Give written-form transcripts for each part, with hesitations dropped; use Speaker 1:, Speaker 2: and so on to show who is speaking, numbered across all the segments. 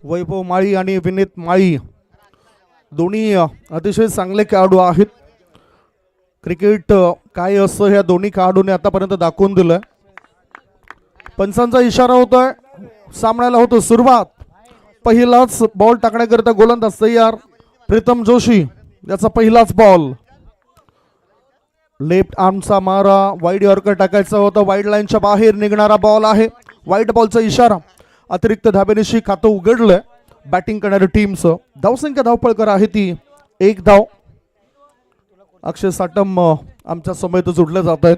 Speaker 1: वैभव माळी आणि विनीत माळी दोन्ही अतिशय चांगले खेळाडू आहेत. क्रिकेट काय असतं ह्या दोन्ही खेळाडूंनी आतापर्यंत दाखवून दिलं. पंचांचा इशारा होतोय, सामन्याला होतो सुरुवात. पहिलाच बॉल टाकण्याकरिता गोलंदाज तयार. प्रीतम जोशी याचा पहिलाच बॉल. लेफ्ट आर्मचा मारा, वाईड यॉर्कर टाकायचा होता. वाईड लाईनच्या बाहेर निघणारा बॉल आहे. वाईट बॉलचा इशारा. अतिरिक्त धाब्यानिशी खातं उघडलंय बॅटिंग करणाऱ्या टीमचं. धावसंख्या धावपळकर आहे ती 1 धाव. अक्षय साटम आमच्या समेत जोडले जात आहेत.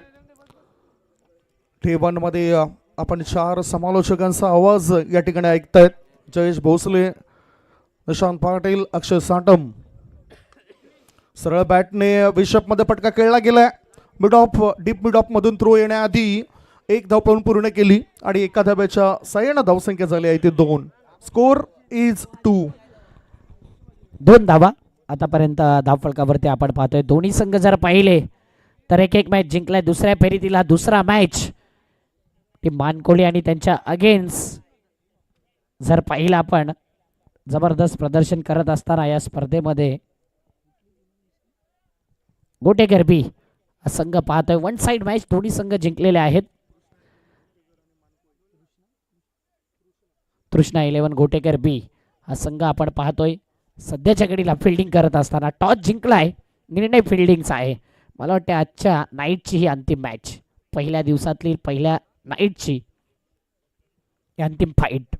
Speaker 1: ठेवणमध्ये आपण 4 समालोचकांचा आवाज या ठिकाणी ऐकतायत. जयेश भोसले, निशांत पाटील, अक्षय साटम. सरळ बॅटने विशपमध्ये फटका खेळला गेलाय. डीप मिड ऑफ मधून थ्रो येण्याआधी 1 धाव पळून पूर्ण केली आणि एका धाब्याच्या सहाय्याने धावसंख्या झाली आहे ती 2. स्कोर इज
Speaker 2: 2 धावा आतापर्यंत धावफलकावरती आपण पाहतोय. दोन्ही संघ जर पाहिले तर एक मॅच जिंकलाय. दुसऱ्या फेरीतील हा दुसरा मॅच टीम मानकोळी आणि त्यांच्या अगेन्स्ट जर पाहिलं आपण जबरदस्त प्रदर्शन करत असताना या स्पर्धेमध्ये गोटेकर बी हा संघ पाहतोय. 1 साइड मॅच दोन्ही संघ जिंकलेले आहेत. तृष्णा 11 गोटेकर बी हा संघ आपण पाहतोय. सध्याच्या घडीला फिल्डिंग करत असताना टॉस जिंकलाय. निर्णय फिल्डिंगचा आहे. मला वाटतं आजच्या नाईटची ही अंतिम मॅच, पहिल्या दिवसातली पहिल्या नाईटची अंतिम फाईट.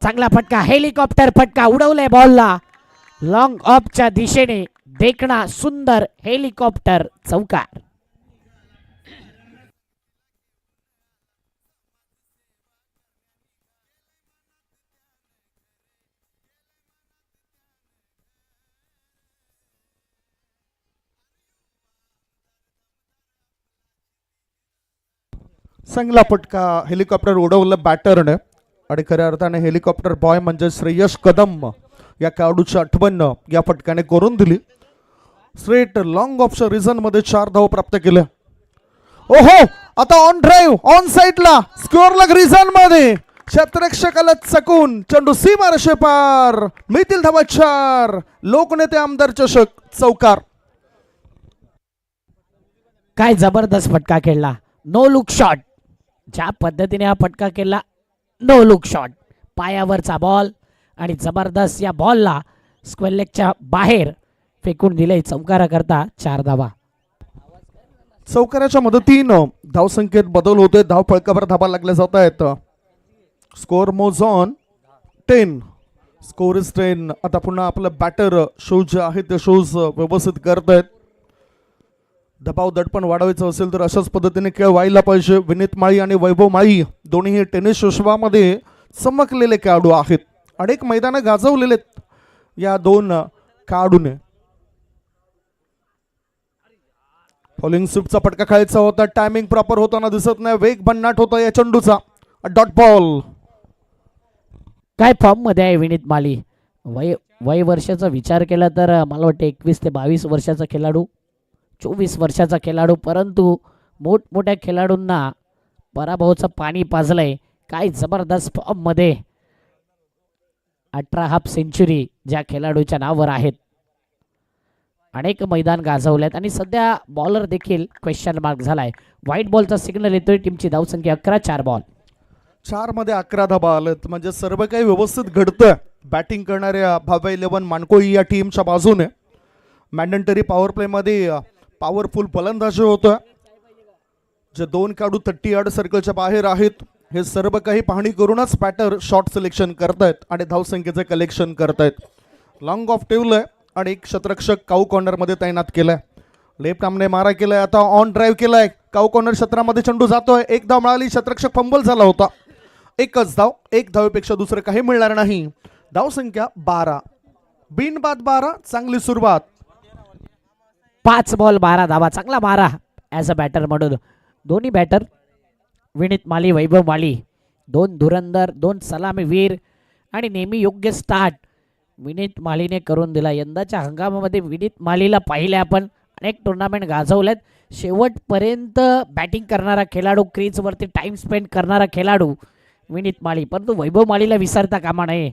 Speaker 2: चांगला फटका, हेलिकॉप्टर फटका उडवलाय बॉलला लॉंग ऑफच्या दिशेने. देखणा सुंदर हेलिकॉप्टर चौकार.
Speaker 1: चांगला फटका हेलिकॉप्टर उडवलं बॅटरने. आणि खऱ्या अर्थाने हेलिकॉप्टर बॉय म्हणजे श्रेयस कदम या खेळाडूची आठवण या फटक्याने करून दिली. स्ट्रेट लॉंग ऑफच्या रिझन मध्ये 4 धाव प्राप्त केल्या. ओहो, आता ऑन ड्राईव्ह ऑन साइडला स्कोअर लग रिझन मध्ये क्षेत्ररक्षकाला चकून चेंडू सीमा रेषेपार. मिळतील धावा 4. लोकनेते आमदार चषक चौकार.
Speaker 2: काय जबरदस्त फटका खेळला. No look shot. ज्या पद्धतीने हा फटका केला, नो लुक शॉट, पायावरचा बॉल आणि जबरदस्त या बॉलला स्क्वेअर लेगच्या बाहेर फेकून दिले. चौकारा करता 4 धावा.
Speaker 1: चौकाराच्या मदतीनं धावसंख्येत बदल होतोय. धाव फळकावर धाबा लागल्या जात आहेत. स्कोअर मोज ऑन 10. Score is 10. आता पुन्हा आपलं बॅटर शूज जे आहेत ते शूज व्यवस्थित करत आहेत. दबाव दडपण वाढवायचं असेल तर अशाच पद्धतीने खेळ व्हायला पाहिजे. विनीत माळी आणि वैभव माळी दोन्ही टेनिस विश्वामध्ये चमकलेले खेळाडू आहेत. अनेक मैदानं गाजवलेले या 2 खेळाडूने. फॉलिंग स्विपचा फटका खेळायचा होता. टायमिंग प्रॉपर होताना दिसत नाही. वेग भन्नाट होता या चेंडूचा. Dot ball.
Speaker 2: काय फॉर्म मध्ये आहे विनीत माळी. वय वर्षाचा विचार केला तर मला वाटतं 21 ते 22 वर्षाचा खेळाडू, 24 वर्षाचा खेळाडू, परंतु मोठमोठ्या खेळाडूंना पराभवाचं पाणी पाजलंय. काय जबरदस्त फॉर्म मध्ये 18 हाफ सेंचुरी ज्या खेळाडूच्या नावावर आहेत. अनेक मैदान गाजवल्यात आणि सध्या बॉलर देखील क्वेश्चन मार्क झालाय. व्हाईट बॉलचा सिग्नल येतोय. टीमची धावसंख्या 11. 4 बॉल.
Speaker 1: 4 मध्ये 11 धाबा आलेत. म्हणजे सर्व काही व्यवस्थित घडतं बॅटिंग करणाऱ्या भावे 11 मानकोळी या टीमच्या बाजूने. मॅन्डेटरी पॉवर प्ले मध्ये पॉवरफुल फलंदाजी होतं. जे 2 खेळाडू 30 यार्ड सर्कलच्या बाहेर आहेत हे सर्व काही पाहणी करूनच बॅटर शॉट सिलेक्शन करतायत आणि धावसंख्येचे कलेक्शन करतायत. लॉंग ऑफ ठेवलंय आणि एक क्षेत्ररक्षक काऊ कॉर्नर मध्ये तैनात केलाय. लेफ्ट आर्मने मारा केलाय. आता ऑन ड्राईव्ह केलाय. काऊ कॉर्नर क्षेत्रामध्ये चेंडू जातोय. 1 धाव मिळाली. क्षेत्ररक्षक फंबल झाला होता. 1च धाव. 1 धावेपेक्षा दुसरं काही मिळणार नाही. धावसंख्या 12. बिनबाद 12. चांगली सुरुवात.
Speaker 2: 5 बॉल 12 धावा. चांगला मारा ॲज अ बॅटर म्हणून. दोन्ही बॅटर विनीत माळी, वैभव माळी, 2 धुरंधर, 2 सलामीवीर आणि नेहमी योग्य स्टार्ट विनीत माळीने करून दिला. यंदाच्या हंगामामध्ये विनीत माळीला पाहिले आपण. अनेक टुर्नामेंट गाजवल्यात. शेवटपर्यंत बॅटिंग करणारा खेळाडू, क्रीजवरती टाइम स्पेंड करणारा खेळाडू विनीत माळी, परंतु वैभव माळीला विसरता कामा नये.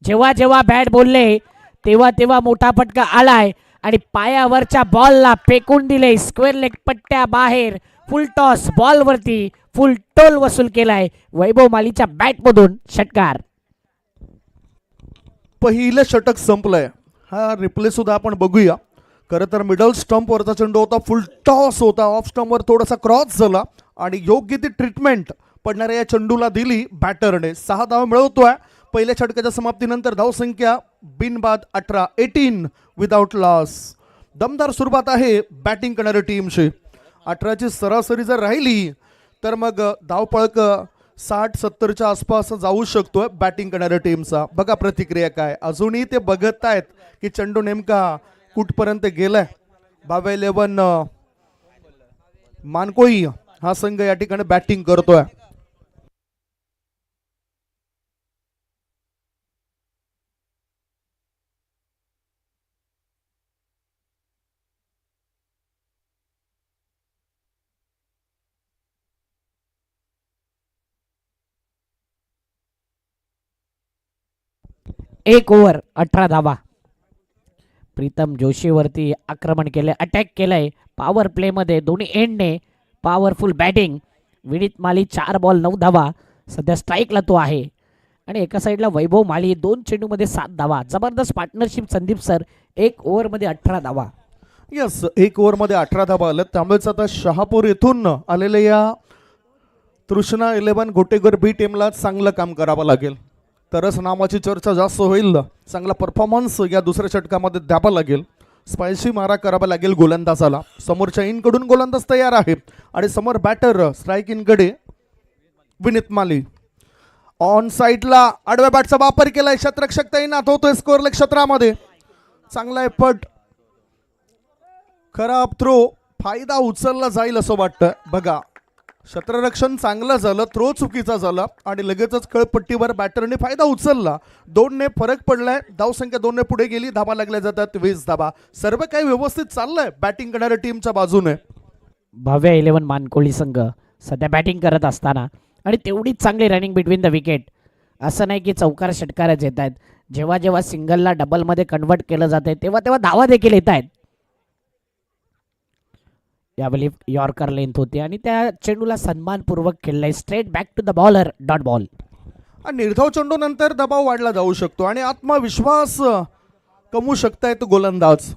Speaker 2: जेव्हा जेव्हा बॅट बोलले तेव्हा तेव्हा मोठा फटका आलाय आणि पायावरच्या बॉलला फेकून दिले स्क्वेअर लेग पट्ट्या बाहेर. फुल टॉस बॉल वरती फुल टोल वसूल केलाय वैभव मालीच्या बॅट मधून. षटकार.
Speaker 1: पहिलं षटक संपलंय. हा रिप्ले सुद्धा आपण बघूया. खरं तर मिडल स्टंप वरचा चेंडू होता, फुल टॉस होता, ऑफ स्टंप वर थोडासा क्रॉस झाला आणि योग्य ती ट्रीटमेंट पडणाऱ्या या चेंडूला दिली बॅटरने. 6 धावा मिळवतोय. पहिल्या षटकाच्या समाप्तीनंतर धावसंख्या बिनबाद 18 विदाउट लॉस. दमदार सुरुवात आहे बॅटिंग करणाऱ्या टीमची. 18ची सरासरी जर राहिली तर मग धावपळक 60-70च्या आसपास जाऊ शकतोय बॅटिंग करणाऱ्या टीमचा. बघा प्रतिक्रिया काय. अजूनही ते बघत आहेत की चेंडू नेमका कुठपर्यंत गेलाय. 11 मानकोई हा संघ या ठिकाणी बॅटिंग करतोय.
Speaker 2: एक ओव्हर 18 धावा. प्रीतम जोशीवरती आक्रमण केले, अटॅक केलंय पॉवर प्ले मध्ये दोन्ही एंडने. Powerful batting. Vineet Mali 4 ball 9 धावा. सध्या स्ट्राईकला तो आहे. आणि एका साईडला वैभव माळी 2 चेंडूमध्ये 7 धावा. जबरदस्त पार्टनरशिप संदीप सर. 1 ओव्हरमध्ये 18 धावा.
Speaker 1: यस, 1 ओव्हरमध्ये 18 धावा आल्या. त्यामुळेच आता शहापूर येथून आलेल्या या तृष्णा 11 घोटेगर बी टीमला चांगलं काम करावं लागेल. तरच नावाची चर्चा जास्त होईल. चांगला परफॉर्मन्स या दुसऱ्या षटकामध्ये द्यावा लागेल. स्पायसी मारा करावा लागेल गोलंदाजाला. समोरच्या इनकडून गोलंदाज तयार आहे आणि समोर बॅटर स्ट्राईक इनकडे विनीत माली. ऑन साईडला आडव्या बॅटचा वापर केलाय. क्षेत्ररक्षक तैनात होतोय स्कोअर लेग क्षेत्रामध्ये. चांगला एफर्ट. खराब थ्रो. फायदा उचलला जाईल असं वाटतं. बघा, क्षेत्ररक्षण चांगलं झालं, थ्रो चुकीचा झाला आणि लगेचच कळपट्टीवर बॅटरने फायदा उचलला. 2ने फरक पडलाय. धावसंख्या 2ने पुढे गेली. धावा लागल्या जातात 20 धावा. सर्व काही व्यवस्थित चाललंय बॅटिंग करणाऱ्या टीमच्या बाजूने.
Speaker 2: भव्य 11 मानकोळी संघ सध्या बॅटिंग करत असताना आणि तेवढीच चांगली रनिंग बिटवीन द विकेट. असं नाही की चौकार षटकारच येत आहेत. जेव्हा जेव्हा सिंगलला डबलमध्ये कन्वर्ट केलं जाते तेव्हा तेव्हा धावा देखील येत आहेत. यावेळी यॉर्कर लेंथ होती आणि त्या चेंडूला सन्मानपूर्वक खेळलाय. Straight back to the bowler. Dot ball.
Speaker 1: निर्धाव चेंडू नंतर दबाव वाढला जाऊ शकतो आणि आत्मविश्वास कमवू शकतायत गोलंदाज.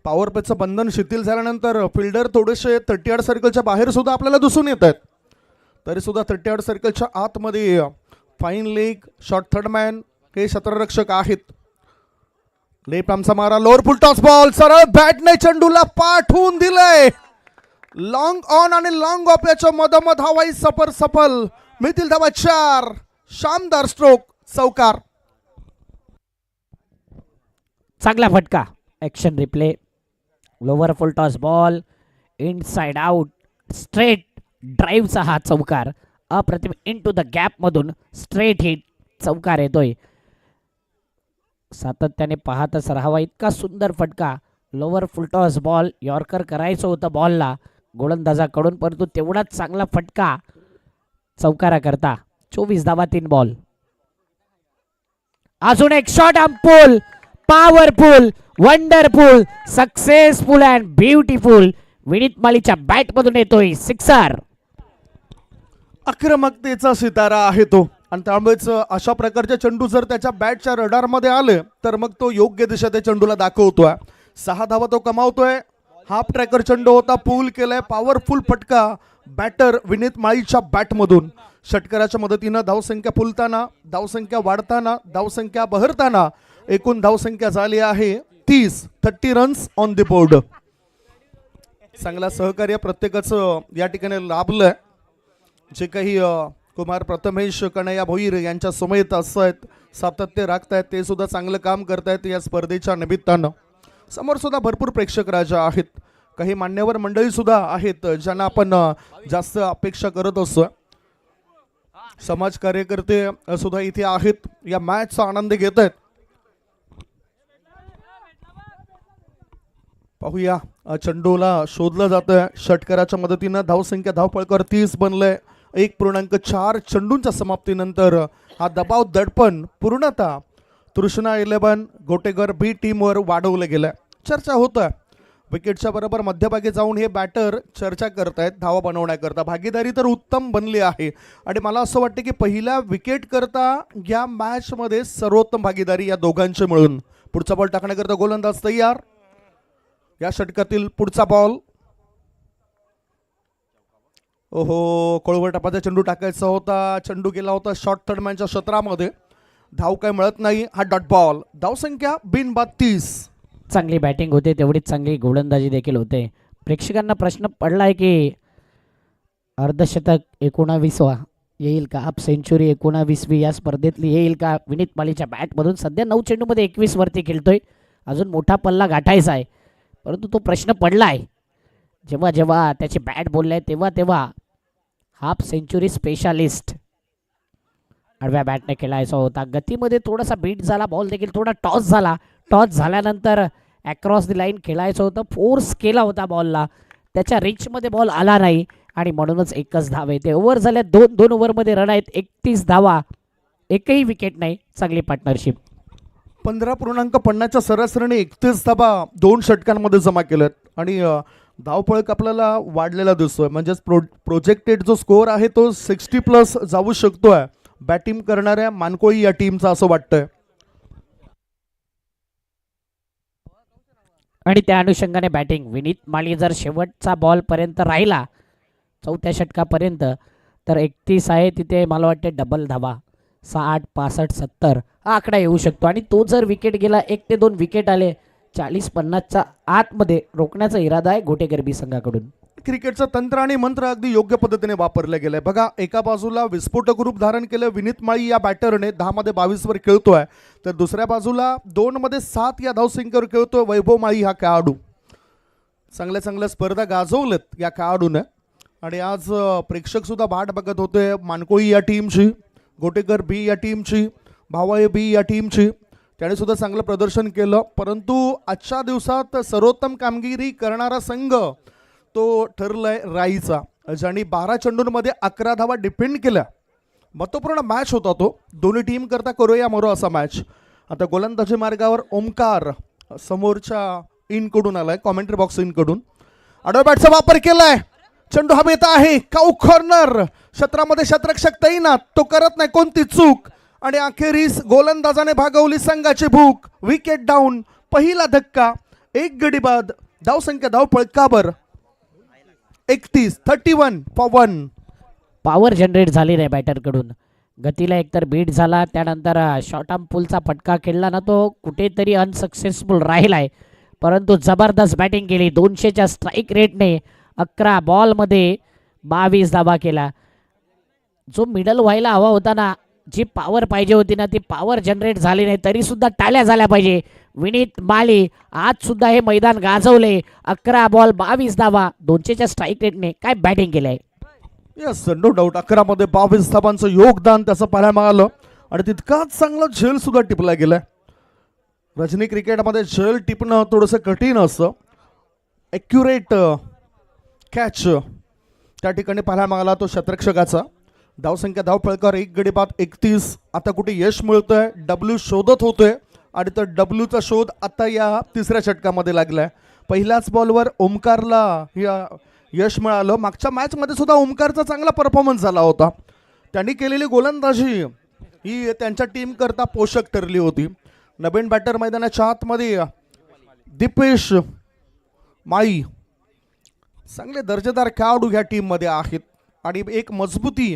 Speaker 1: पॉवर प्लेचं बंधन शिथिल झाल्यानंतर फिल्डर थोडेसे 30 सर्कलच्या बाहेर सुद्धा आपल्याला दिसून येत आहेत. तरी सुद्धा 30 सर्कलच्या आतमध्ये fine leg, short third man हे क्षेत्ररक्षक आहेत. लेफ्ट आर्मचा मारा, लोअर फुल टॉस बॉल. सरळ बॅटने चेंडूला पाठवून दिलंय. लॉंग ऑन आणि लॉंग ऑफ याच्या मधोमध हवाई सफल. मिळतील धावा 4. शानदार स्ट्रोक. चौकार.
Speaker 2: चांगला फटका. Action replay. Lower full toss ball inside out. Straight ड्राईव्हचा हा चौकार. अप्रतिम इनटू द गॅप मधून स्ट्रेट हिट. चौकार येतोय. सातत्याने पाहतच राहावा इतका सुंदर फटका. Lower full toss ball. Yorker करायचं होतं बॉलला गोलंदाजाकडून, परंतु तेवढाच चांगला फटका चौकारा करता. 24 धावा 3 बॉल. अजून एक shot arm pull. Powerful, wonderful, successful and beautiful. Vineet मालीच्या बॅट मधून येतोय सिक्सर.
Speaker 1: आक्रमकतेचा सितारा आहे तो आणि त्यामुळेच अशा प्रकारचे चेंडू जर त्याच्या बॅटच्या रडारमध्ये आले तर मग तो योग्य दिशा त्या चेंडूला दाखवतोय. 6 धावा तो कमावतोय. हाफ ट्रॅकर चेंडू होता, पूल केलाय. पॉवरफुल फटका बॅटर विनीत माळीच्या बॅटमधून. षटकाराच्या मदतीनं धावसंख्या फुलताना, धावसंख्या वाढताना, धावसंख्या बहरताना एकूण धावसंख्या झाली आहे 30 रन्स ऑन द बोर्ड. चांगला सहकार्य प्रत्येकाचं या ठिकाणी लाभलंय. जे काही कुमार प्रथमेश कन्हैया भोईर यांच्या समेत असत सातत्य राखतायत ते सुद्धा चांगलं काम करतायत या स्पर्धेच्या निमित्तानं. समोर सुद्धा भरपूर प्रेक्षक राजा आहेत. काही मान्यवर मंडळी सुद्धा आहेत ज्यांना आपण जास्त अपेक्षा करत असतो. समाज कार्यकर्ते सुद्धा इथे आहेत. या मॅचचा आनंद घेत आहेत. पाहूया चेंडूला शोधलं जातं षटकाराच्या मदतीनं. धावसंख्या धावपळकर 30 बनलंय. 1.4 चेंडूंच्या समाप्तीनंतर हा दबाव दडपण पूर्णतः तृष्णा 11 गोटेगर बी टीमवर वाढवलं गेलं. चर्चा होत आहे विकेटच्या बरोबर मध्यभागी जाऊन हे बॅटर चर्चा करतायत धावा बनवण्याकरता. भागीदारी तर उत्तम बनली आहे आणि मला असं वाटतं की पहिल्या विकेट करता या मॅचमध्ये सर्वोत्तम भागीदारी या दोघांची मिळून. पुढचा बॉल टाकण्याकरता गोलंदाज तयार. या षटकातील पुढचा बॉल. ओहो, कोळवर टपाचा चेंडू टाकायचा होता. चेंडू गेला होता शॉर्ट थर्डमॅनच्या क्षेत्रामध्ये. धाव काय मिळत नाही. हा डॉट बॉल. धावसंख्या बिनबाद 30.
Speaker 2: चांगली बॅटिंग होते तेवढीच चांगली गोलंदाजी देखील होते. प्रेक्षकांना प्रश्न पडला आहे की अर्धशतक 19वा येईल का, हाफ सेंचुरी 19वी या स्पर्धेतली येईल का विनीत मालीच्या बॅटमधून. सध्या 9 चेंडूमध्ये 21 वरती खेळतोय. अजून मोठा पल्ला गाठायचा आहे परंतु तो प्रश्न पडला आहे. जेव्हा जेव्हा त्याची बॅट बोलले तेव्हा तेव्हा हाफ सेंचुरी स्पेशालिस्ट आडव्या बॅटने खेळायचा होता. गतीमध्ये थोडासा बीट झाला. बॉल देखील थोडा टॉस झाला. टॉस झाल्यानंतर अक्रॉस द लाईन खेळायचं होतं. फोर्स केला होता बॉलला. त्याच्या रिचमध्ये बॉल आला नाही आणि म्हणूनच एकच धाव आहे. ते ओव्हर झाल्या. 2 ओव्हरमध्ये रन आहेत. 31 धावा. एकही विकेट नाही. चांगली पार्टनरशिप.
Speaker 1: 15.50च्या सरासरीने 31 धाबा 2 षटकांमध्ये जमा केल्यात आणि धावपळक आपल्याला वाढलेला दिसतोय. म्हणजेच प्रोजेक्टेड जो स्कोअर आहे तो 60+ जाऊ शकतोय बॅटिंग करणाऱ्या मानकोळी या टीमचा असं वाटतंय.
Speaker 2: आणि त्या अनुषंगाने बॅटिंग विनीत माली जर शेवटचा बॉल पर्यंत राहिला 4थ्या षटकापर्यंत तर 31 आहे. तिथे मला वाटते डबल धावा 60, 65, 70 हा आकडा येऊ शकतो. आणि तो जर विकेट गेला 1 ते 2 विकेट आले 40-50च्या आतमध्ये रोखण्याचा इरादा आहे गोटेगरबी संघाकडून.
Speaker 1: क्रिकेटचं तंत्र आणि मंत्र अगदी योग्य पद्धतीने वापरलं गेलंय. बघा, एका बाजूला विस्फोटक रूप धारण केलं विनीत माळी या बॅटरने 10 मध्ये 22 वर खेळतोय, तर दुसऱ्या बाजूला 2 मध्ये 7 या धावसंख्येवर खेळतोय वैभव माळी हा खेळाडू. चांगल्या चांगल्या स्पर्धा गाजवलेत या खेळाडूने आणि आज प्रेक्षक सुद्धा वाट बघत होते मानकोळी या टीमची, गोटेकर बी या टीमची, भावाई बी या टीमची. त्याने सुद्धा चांगलं प्रदर्शन केलं. परंतु आजच्या दिवसात सर्वोत्तम कामगिरी करणारा संघ तो ठरलाय राईचा, ज्यांनी 12 चेंडूंमध्ये 11 धावा डिफेंड केल्या. महत्त्वपूर्ण मॅच होता तो. दोन्ही टीम करता करूया मरो असा मॅच. आता गोलंदाजी मार्गावर ओमकार समोरच्या इनकडून आलाय, कॉमेंट्री बॉक्स इनकडून. आडव्या बॅटचा वापर केलाय. चेंडू हवेत आहे. काऊ कॉर्नर. क्षेत्रामध्ये क्षेत्ररक्षक तैनात. तो करत नाही कोणती चूक आणि अखेरीस गोलंदाजाने भागवली संघाची भूक. Wicket down. पहिला धक्का. 1 गडी बाद. धावसंख्या धावपळकावर 31 फॉर 1.
Speaker 2: पॉवर जनरेट झाली नाही बॅटरकडून. गतीला एकतर बीट झाला, त्यानंतर शॉर्ट आर्म पुलचा फटका खेळला ना तो कुठेतरी अनसक्सेसफुल राहिलाय. परंतु जबरदस्त बॅटिंग केली. 200च्या स्ट्राईक रेटने 11 बॉलमध्ये 22 धावा केला. जो मिडल व्हायला हवा होता ना, जी पॉवर पाहिजे होती ना, ती पॉवर जनरेट झाली नाही. तरी सुद्धा टाळ्या झाल्या पाहिजे. विनीत माली आज सुद्धा हे मैदान गाजवले. 11 बॉल 22 धावा 200च्या स्ट्राईक रेटने काय बॅटिंग केलंय.
Speaker 1: Yes, no doubt. 11 मध्ये 22 धावांचं योगदान त्याचं पाहायला मिळालं आणि तितकाच चांगला झेल सुद्धा टिपला गेलाय. रजनी क्रिकेटमध्ये झेल टिपणं थोडंसं कठीण असतं. ॲक्युरेट कॅच त्या ठिकाणी पाहायला मिळाला तो क्षेत्ररक्षकाचा. धावसंख्या धावपळकर 1 गडी बाद 31. आता कुठे यश मिळतंय. डब्ल्यू शोधत होतोय आणि तर डब्ल्यूचा शोध आता या 3ऱ्या षटकामध्ये लागलाय. पहिल्याच बॉलवर ओमकारला यश मिळालं. मागच्या मॅचमध्ये सुद्धा ओमकारचा चांगला परफॉर्मन्स झाला होता. त्यांनी केलेली गोलंदाजी ही त्यांच्या टीम करता पोषक ठरली होती. नवीन बॅटर मैदानाच्या आतमध्ये दीपेश माई चांगले दर्जेदार खेळाडू ह्या टीममध्ये आहेत आणि एक मजबूती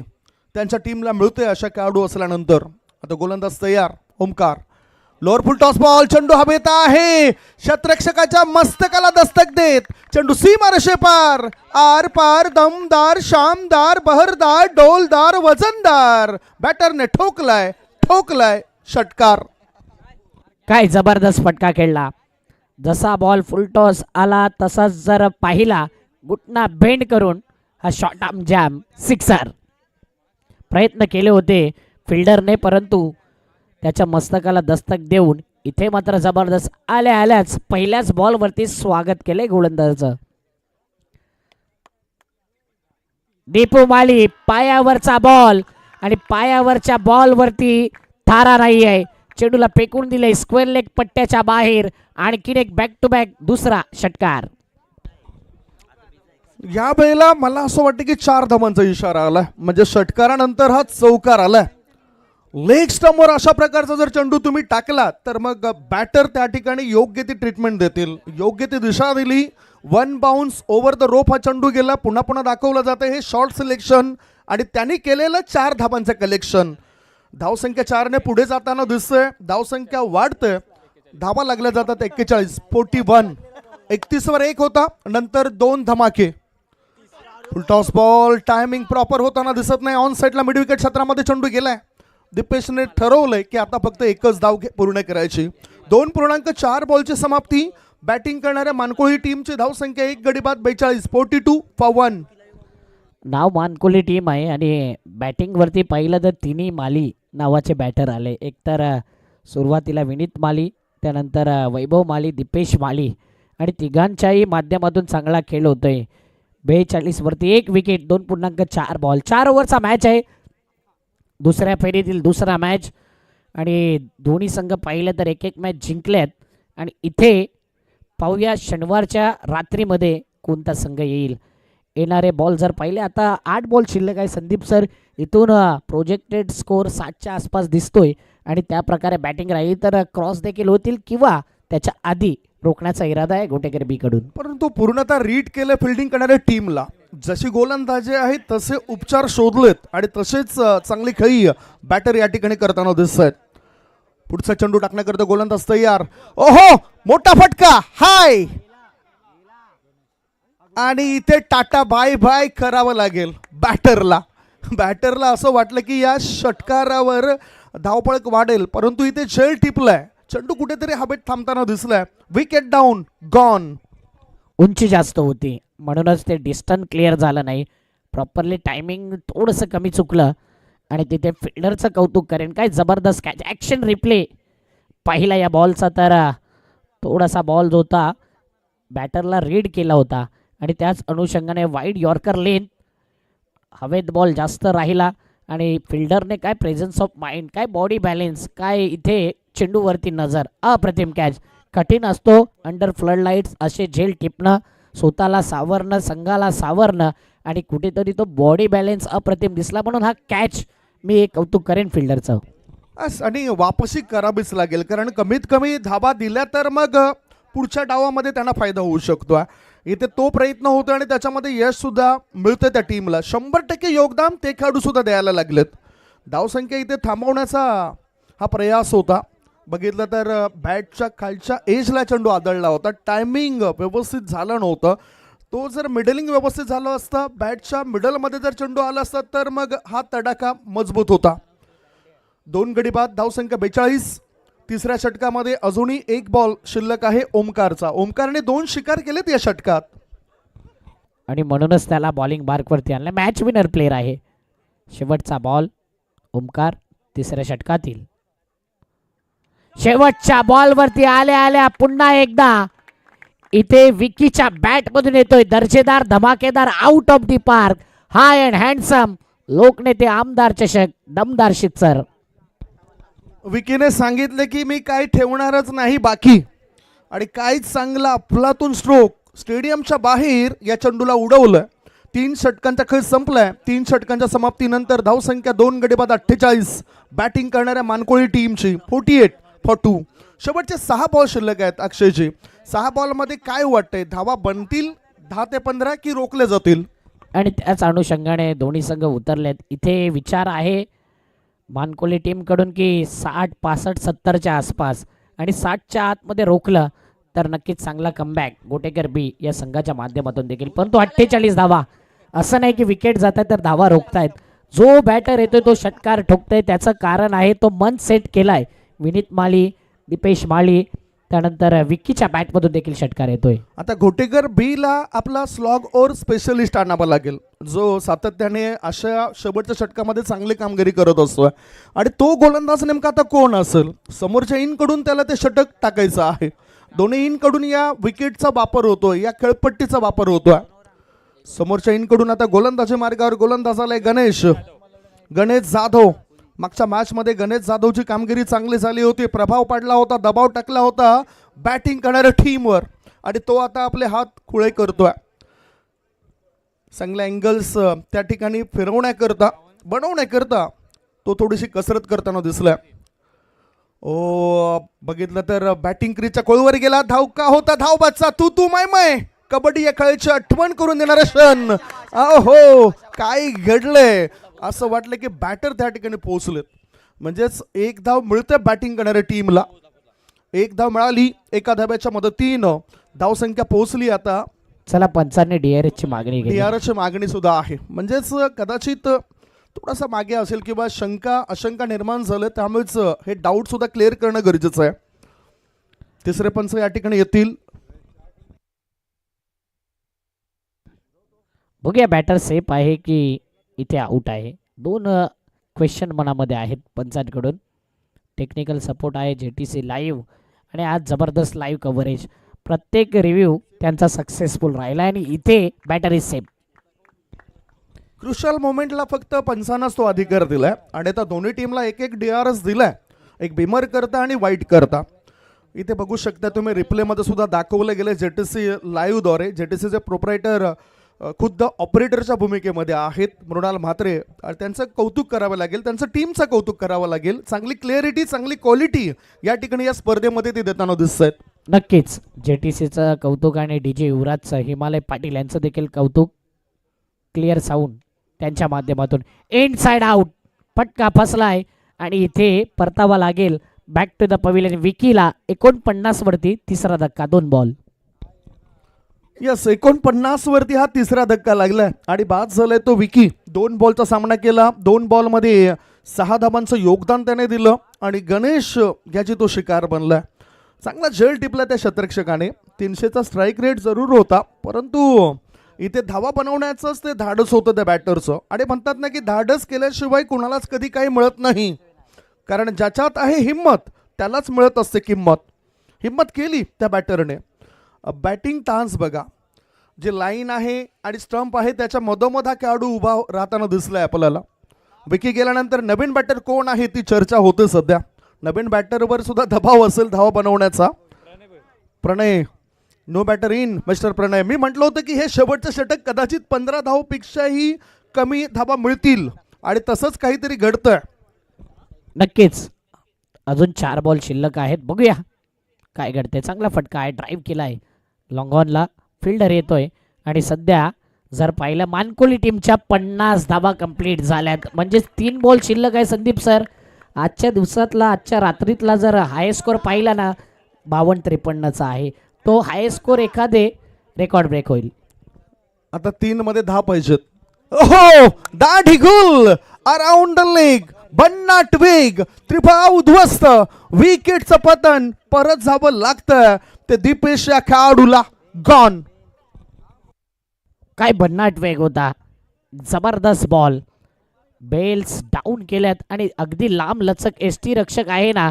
Speaker 1: त्यांच्या टीमला मिळते अशा खेळाडू असल्यानंतर. आता गोलंदाज तयार. Omkar. Lower full toss ball. चेंडू हवेत आहे. क्षेत्ररक्षकाच्या मस्तकाला दस्तक देत चेंडू सीमा रेषेपार. आर पार. दमदार, शामदार, बहरदार, डोलदार, वजनदार. बॅटरने ठोकलाय षटकार.
Speaker 2: काय जबरदस्त फटका खेळला. जसा बॉल फुल टॉस आला तसाच जर पाहिला घुटना बेंड करून हा शॉर्ट आर्म जॅम सिक्सर. प्रयत्न केले होते फिल्डरने परंतु त्याच्या मस्तकाला दस्तक देऊन इथे मात्र जबरदस्त आल्या आल्याच पहिल्याच बॉलवरती स्वागत केले गोलंदाजाचं. दीपू माली पायावरचा बॉल आणि पायावरच्या बॉलवरती थारा नाही आहे. चेंडूला फेकून दिले स्क्वेअर लेग पट्ट्याच्या बाहेर. आणखीन एक बॅक टू बॅक दुसरा षटकार.
Speaker 1: या वेळेला मला असं वाटतं की 4 धावांचा इशारा आलाय, म्हणजे षटकारानंतर हा चौकार आलाय. लेग स्टंपवर अशा प्रकारचा जर चेंडू तुम्ही टाकला तर मग बॅटर त्या ठिकाणी योग्य ती ट्रीटमेंट देतील, योग्य ती दिशा दिली. 1 बाउन्स ओव्हर द रोप हा चेंडू गेला. पुन्हा पुन्हा दाखवलं जातं हे शॉर्ट सिलेक्शन आणि त्यांनी केलेलं 4 धावांचं कलेक्शन. धावसंख्या 4ने पुढे जाताना दिसतंय. धावसंख्या वाढते, धावा लागल्या जातात 41, 41. 31 वर 1 होता, नंतर 2 धमाके. फुल टॉस बॉल टायमिंग प्रॉपर होताना दिसत नाही. ऑन साईडला मिड विकेट क्षेत्रामध्ये चेंडू गेलाय. दीपेशने ठरवलंय की आता फक्त एकच धाव पूर्ण करायची. 2.4 बॉलची समाप्ती. बॅटिंग करणाऱ्या मानकोळी टीमची धावसंख्या 1 गडी बाद 42, 42 for 1.
Speaker 2: नाव मानकोली टीम आहे आणि बॅटिंगवरती पाहिलं तर तिन्ही माली नावाचे बॅटर आले. एक तर सुरुवातीला विनीत माली, त्यानंतर वैभव माली, दीपेश माली आणि तिघांच्याही माध्यमातून चांगला खेळ होतोय. 42 वरती 1 विकेट, 2.4 बॉल. 4 ओव्हरचा मॅच आहे, दुसऱ्या फेरीतील दुसरा मॅच आणि दोन्ही संघ पाहिलं तर एक एक मॅच जिंकल्यात. आणि इथे पाहूया शनिवारच्या रात्रीमध्ये कोणता संघ येईल. येणारे बॉल जर पाहिले आता 8 बॉल शिल्लक आहे. संदीप सर, इथून प्रोजेक्टेड स्कोर 7च्या आसपास दिसतोय आणि त्या प्रकारे बॅटिंग राहील तर क्रॉस देखील होतील किंवा त्याच्या आधी रोखण्याचा इरादा आहे गोटेकर बी कडून.
Speaker 1: परंतु पूर्णतः रीड केलं फिल्डिंग करणाऱ्या टीमला. जशी गोलंदाजे आहेत तसे उपचार शोधलेत आणि तसेच चांगली खेळी बॅटर या ठिकाणी करताना दिसत आहेत. पुढचा चेंडू टाकण्याकरता गोलंदाज तयार. ओहो, मोठा फटका, हाय. आणि इथे टाटा बाय बाय करावं लागेल बॅटरला. बॅटरला असं वाटलं की या षटकारावर धावपळ वाढेल, परंतु इथे झेल टिपलाय. चेंडू कुठेतरी हवेत थांबताना दिसलाय. Wicket down, gone.
Speaker 2: उंची जास्त होती म्हणूनच ते डिस्टन्स क्लिअर झालं नाही. प्रॉपरली टायमिंग थोडंसं कमी चुकलं आणि तिथे फिल्डरचं कौतुक करेन. काय जबरदस्त कॅच, ॲक्शन रिप्ले पाहिला या बॉलचा. तर थोडासा बॉल जो होता बॅटरला रीड केला होता आणि त्याच अनुषंगाने वाईड यॉर्कर लेन हवेत बॉल जास्त राहिला आणि फिल्डरने काय प्रेझन्स ऑफ माइंड, काय बॉडी बॅलेन्स, काय इथे चेंडूवरती नजर. अप्रतिम कॅच. कठीण असतो अंडर फ्लड लाईट्स असे झेल टिपणं, स्वतःला सावरणं, संघाला सावरणं आणि कुठेतरी तो बॉडी बॅलेन्स अप्रतिम दिसला म्हणून हा कॅच मी कौतुक करेन फिल्डरचं.
Speaker 1: आणि वापसी करावीच लागेल, कारण कमीत कमी धाबा दिल्या तर मग पुढच्या डावामध्ये त्यांना फायदा होऊ शकतो. इथे तो प्रयत्न होतो आणि त्याच्यामध्ये यश सुद्धा मिळतं त्या टीमला. 100% योगदान ते खेळाडू सुद्धा द्यायला लागलेत. धावसंख्या इथे थांबवण्याचा हा प्रयास होता. बघितलं तर बॅटच्या खालच्या एजला चेंडू आदळला होता. टायमिंग व्यवस्थित झालं नव्हतं. तो जर मिडलिंग व्यवस्थित झालं असतं, बॅटच्या मिडलमध्ये जर चेंडू आला असता तर मग हा तडाखा मजबूत होता. 2 गडी बाद, धावसंख्या 42. तिसऱ्या षटकामध्ये अजूनही 1 बॉल शिल्लक आहे ओमकारचा. ओमकारने 2 शिकार केलेत या षटकात
Speaker 2: आणि म्हणूनच त्याला बॉलिंग मार्कवरती आणलं. मॅच विनर प्लेयर आहे. शेवटचा बॉल ओमकार तिसऱ्या षटकातील. शेवटच्या बॉलवरती आल्या आल्या पुन्हा एकदा इथे विकीच्या बॅटमधून येतोय दर्जेदार धमाकेदार out of the park high and handsome लोकनेते आमदार चषक दमदार शितसर.
Speaker 1: विकीने सांगितले की मी काय ठेवणारच नाही बाकी आणि काहीच चांगला अफलातून स्ट्रोक स्टेडियमच्या बाहेर या चेंडूला उडवलं. 3 षटकांचा खेळ संपलाय. 3 षटकांच्या समाप्तीनंतर धावसंख्या 2 गडी बाद 48. बॅटिंग करणाऱ्या मानकोळी टीमची 48 for 2. शेवटचे 6 बॉल शिल्लक आहेत अक्षयजी. 6 बॉलमध्ये काय वाटतंय, धावा बनतील 10 ते 15 की रोखले जातील?
Speaker 2: आणि त्याच अनुषंगाने दोन्ही संघ उतरलेत. इथे विचार आहे मानकोली टीमकडून की 60, 65, 70च्या आसपास आणि 60च्या आतमध्ये रोखलं तर नक्कीच चांगला कमबॅक गोटेकर बी या संघाच्या माध्यमातून देखील. परंतु 48 धावा असं नाही की विकेट जात आहे तर धावा रोखतायत. जो बॅटर येतोय तो षटकार ठोकतोय. त्याचं कारण आहे तो मन सेट केलाय विनीत माली, दीपेश माली त्यानंतर विक्कीच्या बॅटमधून देखील षटकार येतोय.
Speaker 1: आता घोटेकर बी ला आपला स्लॉग ओव्हर स्पेशलिस्ट आणावा लागेल, जो सातत्याने अशा शेवटच्या षटकामध्ये चांगली कामगिरी करत असतो. आणि तो गोलंदाज नेमका आता कोण असेल? समोरच्या इनकडून त्याला ते षटक टाकायचं आहे. दोन्ही इनकडून या विकेटचा वापर होतोय, या खेळपट्टीचा वापर होतोय. समोरच्या इनकडून आता गोलंदाजी मार्गावर गोलंदाज आलाय गणेश जाधव. मागच्या मॅचमध्ये गणेश जाधवची कामगिरी चांगली झाली होती, प्रभाव पडला होता, दबाव टाकला होता बॅटिंग करणाऱ्या टीमवर, आणि तो आता आपले हात खुळे करतोय. चांगल्या अँगल्स त्या ठिकाणी बनवण्याकरता तो थोडीशी कसरत करताना दिसलाय. बघितलं तर बॅटिंग क्रीजच्या कोळवर गेला, धावका होता, धाव बच्चा तू माय कबड्डी या खेळाची आठवण करून देणारा क्षण. अहो काय घडलंय, असं वाटलं की बॅटर त्या ठिकाणी पोहोचलेत. म्हणजेच एक धाव मिळते बॅटिंग करणाऱ्या टीमला, एक धाव मिळाली एका धाब्याच्या मदतीनं, धावसंख्या पोहोचली. आता
Speaker 2: चला पंचांनी DRS ची मागणी केली.
Speaker 1: DRS ची मागणी सुद्धा आहे. म्हणजेच कदाचित थोडासा मागे असेल किंवा आशंका निर्माण झालं, त्यामुळेच हे डाऊट सुद्धा क्लिअर करणं गरजेचं आहे. तिसरे पंच या ठिकाणी येतील.
Speaker 2: बघूया बॅटर सेफ आहे की इथे आउट आहे. दोन क्वेश्चन मनामध्ये आहेत पंचांकडून. टेक्निकल सपोर्ट आहे, JTC लाईव्ह, आणि आज जबरदस्त लाईव्ह कव्हरेज. प्रत्येक रिव्ह्यू त्यांचा सक्सेसफुल राहिला आणि इथे बॅटर इज सेफ.
Speaker 1: क्रुशल मोमेंटला फक्त पंचांनाच तो अधिकार दिलाय, आणि आता दोन्ही टीमला एक DRS दिलाय, एक बिमर करता आणि वाईट करता. इथे बघू शकता तुम्ही, रिप्लेमध्ये सुद्धा दाखवले गेले JTC लाईव्हद्वारे. JTCचे प्रोप्रायटर खुद्द ऑपरेटरच्या भूमिकेमध्ये आहेत, मृणाल म्हात्रे. त्यांचं कौतुक करावं लागेल, त्यांचं टीमचं कौतुक करावं लागेल. चांगली क्लिअरिटी, चांगली क्वालिटी या ठिकाणी या स्पर्धेमध्ये ते देताना दिसत आहेत.
Speaker 2: नक्कीच JTCचं कौतुक आणि DJ युवराजचं, हिमालय पाटील यांचं देखील कौतुक. क्लिअर साऊंड त्यांच्या माध्यमातून. इन साइड आउट, फटका फसलाय आणि इथे परतावा लागेल बॅक टू द पवेलियन. विकीला 49 वरती तिसरा धक्का, 2 बॉल.
Speaker 1: यस, 49 वरती हा तिसरा धक्का लागलाय आणि बाद झालाय तो विकी. 2 बॉलचा सामना केला, 2 बॉलमध्ये 6 धाबांचं योगदान त्याने दिलं आणि गणेश याची तो शिकार बनलाय. चांगला झेल टिपला त्या शतरक्षकाने. 300चा स्ट्राईक रेट जरूर होता, परंतु इथे धावा बनवण्याचंच ते धाडस होतं त्या बॅटरचं. आणि म्हणतात ना की धाडस केल्याशिवाय कुणालाच कधी काही मिळत नाही, कारण ज्याच्यात आहे हिम्मत त्यालाच मिळत असते किंमत. हिम्मत केली त्या बॅटरने. बॅटिंग टान्स बघा, जे लाईन आहे आणि स्टंप आहे त्याच्या मधोमध हा खेळाडू उभा राहताना दिसलाय आपल्याला. विकी गेल्यानंतर नवीन बॅटर कोण आहे ती चर्चा होते सध्या. नवीन बॅटरवर सुद्धा दबाव असेल धावा बनवण्याचा. प्रणय, नो बॅटर इन मिस्टर प्रणय. मी म्हटलं होतं की हे शेवटचं षटक कदाचित 15 धावपेक्षाही कमी धावा मिळतील, आणि तसंच काहीतरी घडतंय.
Speaker 2: नक्कीच अजून 4 बॉल शिल्लक आहेत. बघूया काय घडतंय. चांगला फटका आहे, ड्राईव्ह केलाय लॉंगॉनला, फिल्डर येतोय. आणि सध्या जर पाहिलं मानकोली टीमच्या 50 धावा कंप्लीट झाल्यात, म्हणजे 3 बॉल शिल्लक आहे. संदीप सर, आजच्या दिवसातला, आजच्या रात्रीतला जर हाय स्कोर पाहिला ना 52-53चा आहे, तो हाय स्कोर एखादे रेकॉर्ड ब्रेक होईल.
Speaker 1: आता 3 मध्ये 10 पाहिजेत. ओहो, दाढिगुल अराउंड द लेग, भन्नाट वेग, त्रिफळा उद्ध्वस्त, विकेटचं पतन, परत जावं लागतं ते दीपेश या खेळाडूला. गॉन.
Speaker 2: काय भन्नाट वेग होता, जबरदस्त बॉल. बेल्स डाऊन केल्यात आणि अगदी लांब लचक ST रक्षक आहे ना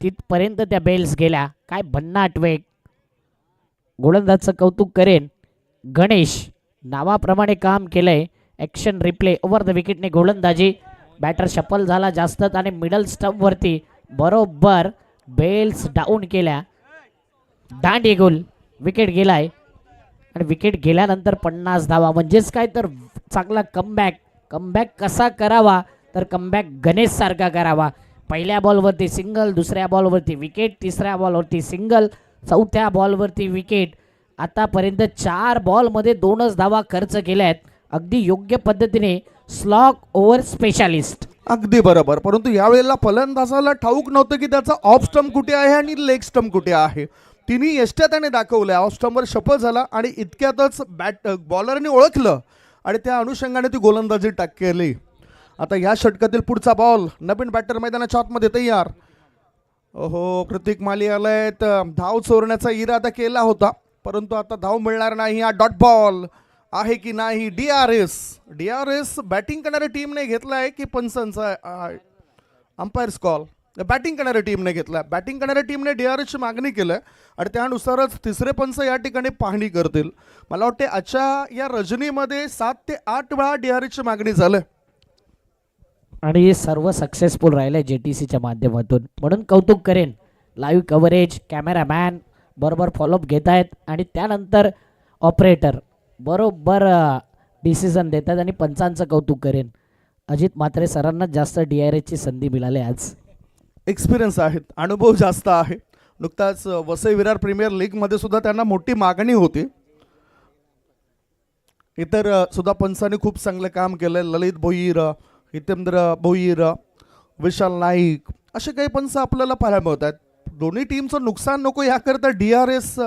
Speaker 2: तिथपर्यंत त्या बेल्स गेल्या. काय भन्नाट वेग. गोलंदाजचं कौतुक करेन. गणेश नावाप्रमाणे काम केलंय. ॲक्शन रिप्ले ओव्हर द विकेटने गोलंदाजी. बॅटर शफल झाला जास्तच आणि मिडल स्टंपवरती बरोबर बेल्स डाऊन केल्या. दांडी गोल, विकेट गेलाय. आणि विकेट गेल्यानंतर 50 धावा, म्हणजेच काय तर चांगला कमबॅक. कमबॅक कसा करावा तर कमबॅक गणेश सारखा करावा. पहिल्या बॉलवरती सिंगल, दुसऱ्या बॉलवरती विकेट, तिसऱ्या बॉलवरती सिंगल, चौथ्या बॉलवरती विकेट. आतापर्यंत 4 बॉलमध्ये 2च धावा खर्च केल्या आहेत. अगदी योग्य पद्धतीने स्लॉग ओव्हर स्पेशालिस्ट.
Speaker 1: अगदी बरोबर, परंतु यावेळेला फलंदाजाला ठाऊक नव्हतं की त्याचा ऑफ स्टंप कुठे आहे आणि लेग स्टंप कुठे आहे. तिन्ही यष्ट्या त्याने दाखवल्या. ऑफ स्टंपवर शफल झाला आणि इतक्यातच बॉलरने ओळखलं आणि त्या अनुषंगाने ती गोलंदाजी केली. आता या षटकातील पुढचा बॉल. नवीन बॅटर मैदानाच्या आतमध्ये तयार. ओहो, प्रतीक माली आलाय तर धाव चोरण्याचा इरादा केला होता, परंतु आता धाव मिळणार नाही. हा डॉट बॉल आहे की नाही. डी आर एस बॅटिंग करणाऱ्या टीमने घेतलाय की पंचांचा अंपायर्स कॉल. बॅटिंग करणाऱ्या टीमने घेतला. बॅटिंग करणाऱ्या टीमने DRSची मागणी केलं आणि त्यानुसारच तिसरे पंच या ठिकाणी पाहणी करतील. मला वाटते आजच्या या रजनीमध्ये 7 ते 8 वेळा DRSची मागणी झालं
Speaker 2: आणि सर्व सक्सेसफुल राहिले JTCच्या माध्यमातून, म्हणून कौतुक करेन. लाईव्ह कव्हरेज, कॅमेरामॅन बरोबर फॉलोअप घेत आहेत आणि त्यानंतर ऑपरेटर बरोबर डिसिजन देतात आणि पंचांचं कौतुक करेन. अजित म्हात्रे सरांना जास्त DRSची संधी मिळाली आज.
Speaker 1: एक्सपिरियन्स आहेत, अनुभव जास्त आहे. नुकताच वसई विरार प्रीमियर लीगमध्ये सुद्धा त्यांना मोठी मागणी होती. इतर सुद्धा पंचांनी खूप चांगलं काम केलं. ललित भोईर, हितेंद्र भोईर, विशाल नाईक असे काही पंच आपल्याला पाहायला मिळत आहेत. दोन्ही टीमचं नुकसान नको याकरता DRS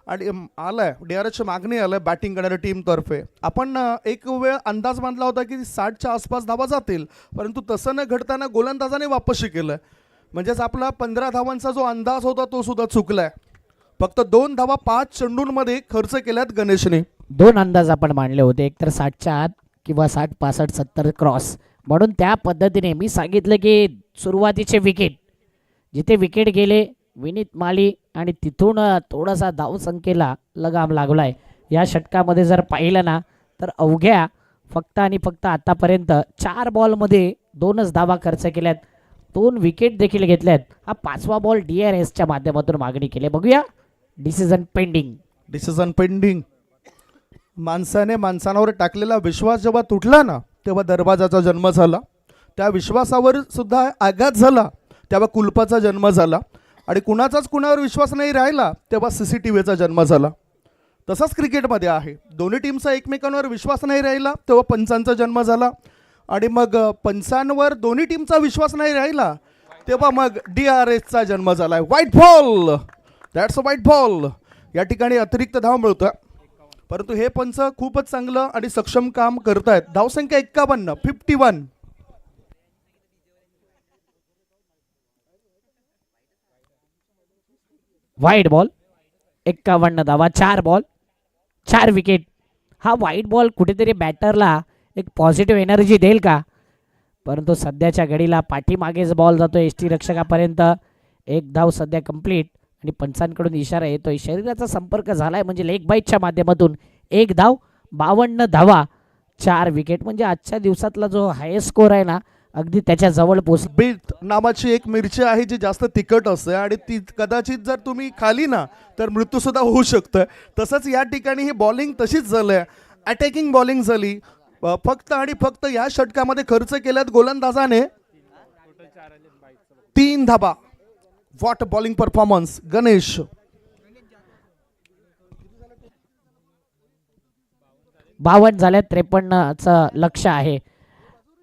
Speaker 1: आणि आलाय, DRSची मागणी आलाय बॅटिंग करणाऱ्या टीमतर्फे. आपण एक वेळ अंदाज बांधला होता की 60च्या आसपास धावा जातील, परंतु तसं न घडताना गोलंदाजाने वापसी केलं. म्हणजेच आपला 15 धावांचा जो अंदाज होता तो सुद्धा चुकलाय. फक्त 2 धावा 5 चेंडूंमध्ये खर्च केल्यात गणेशने.
Speaker 2: 2 अंदाज आपण मांडले होते, एकतर 60च्या आत किंवा 60, 65, 70 क्रॉस. म्हणून त्या पद्धतीने मी सांगितलं की सुरुवातीचे विकेट, जिथे विकेट गेले विनीत माली आणि तिथून थोडासा धावसंख्येला लगाम लागलाय. या षटकामध्ये जर पाहिलं ना तर अवघ्या फक्त आणि फक्त आतापर्यंत 4 बॉलमध्ये 2च धावा खर्च केल्यात, 2 विकेट देखील घेतल्यात. हा 5वा बॉल DRSच्या माध्यमातून मागणी केली. बघूया डिसिजन पेंडिंग. माणसाने माणसांवर टाकलेला विश्वास जेव्हा तुटला ना तेव्हा दरवाजाचा जन्म झाला. त्या विश्वासावर सुद्धा आघात झाला तेव्हा कुलपाचा जन्म झाला. आणि कुणाचाच कुणावर विश्वास नाही राहिला तेव्हा CCTVचा जन्म झाला. तसाच क्रिकेटमध्ये आहे. दोन्ही टीमचा एकमेकांवर विश्वास नाही राहिला तेव्हा पंचांचा जन्म झाला. आणि मग पंचांवर दोन्ही टीमचा विश्वास नाही राहिला तेव्हा मग DRSचा जन्म झाला. White ball, that's a white ball. या ठिकाणी अतिरिक्त धाव मिळतं, परंतु हे पंच खूपच चांगलं आणि सक्षम काम करतायत. धावसंख्या 51. व्हाईट बॉल, 51 धावा, 4 बॉल 4 विकेट. हा व्हाईट बॉल कुठेतरी बॅटरला एक पॉझिटिव्ह एनर्जी देईल का? परंतु सध्याच्या घडीला पाठीमागेच बॉल जातो यष्टीरक्षकापर्यंत. 1 धाव सध्या कंप्लीट आणि पंचांकडून इशारा येतोय. शरीराचा संपर्क झालाय म्हणजे लेग बाईटच्या माध्यमातून 1 धाव, 52 धावा, 4 विकेट. म्हणजे आजच्या दिवसातला जो हायेस्ट स्कोर आहे ना अगदी त्याच्या जवळ पोहोच.
Speaker 1: बीट नावाची एक मिरची आहे जी जास्त तिखट असते आणि ती कदाचित जर तुम्ही खाली ना तर मृत्यू सुद्धा होऊ शकतं. तसंच या ठिकाणी ही बॉलिंग तशीच झाली, अटॅकिंग बॉलिंग झाली. फक्त आणि फक्त या षटकामध्ये खर्च केल्यात गोलंदाजाने 3 धाबा. What bowling performance Ganesh.
Speaker 2: 52 झाल्यात, 53चं लक्ष आहे.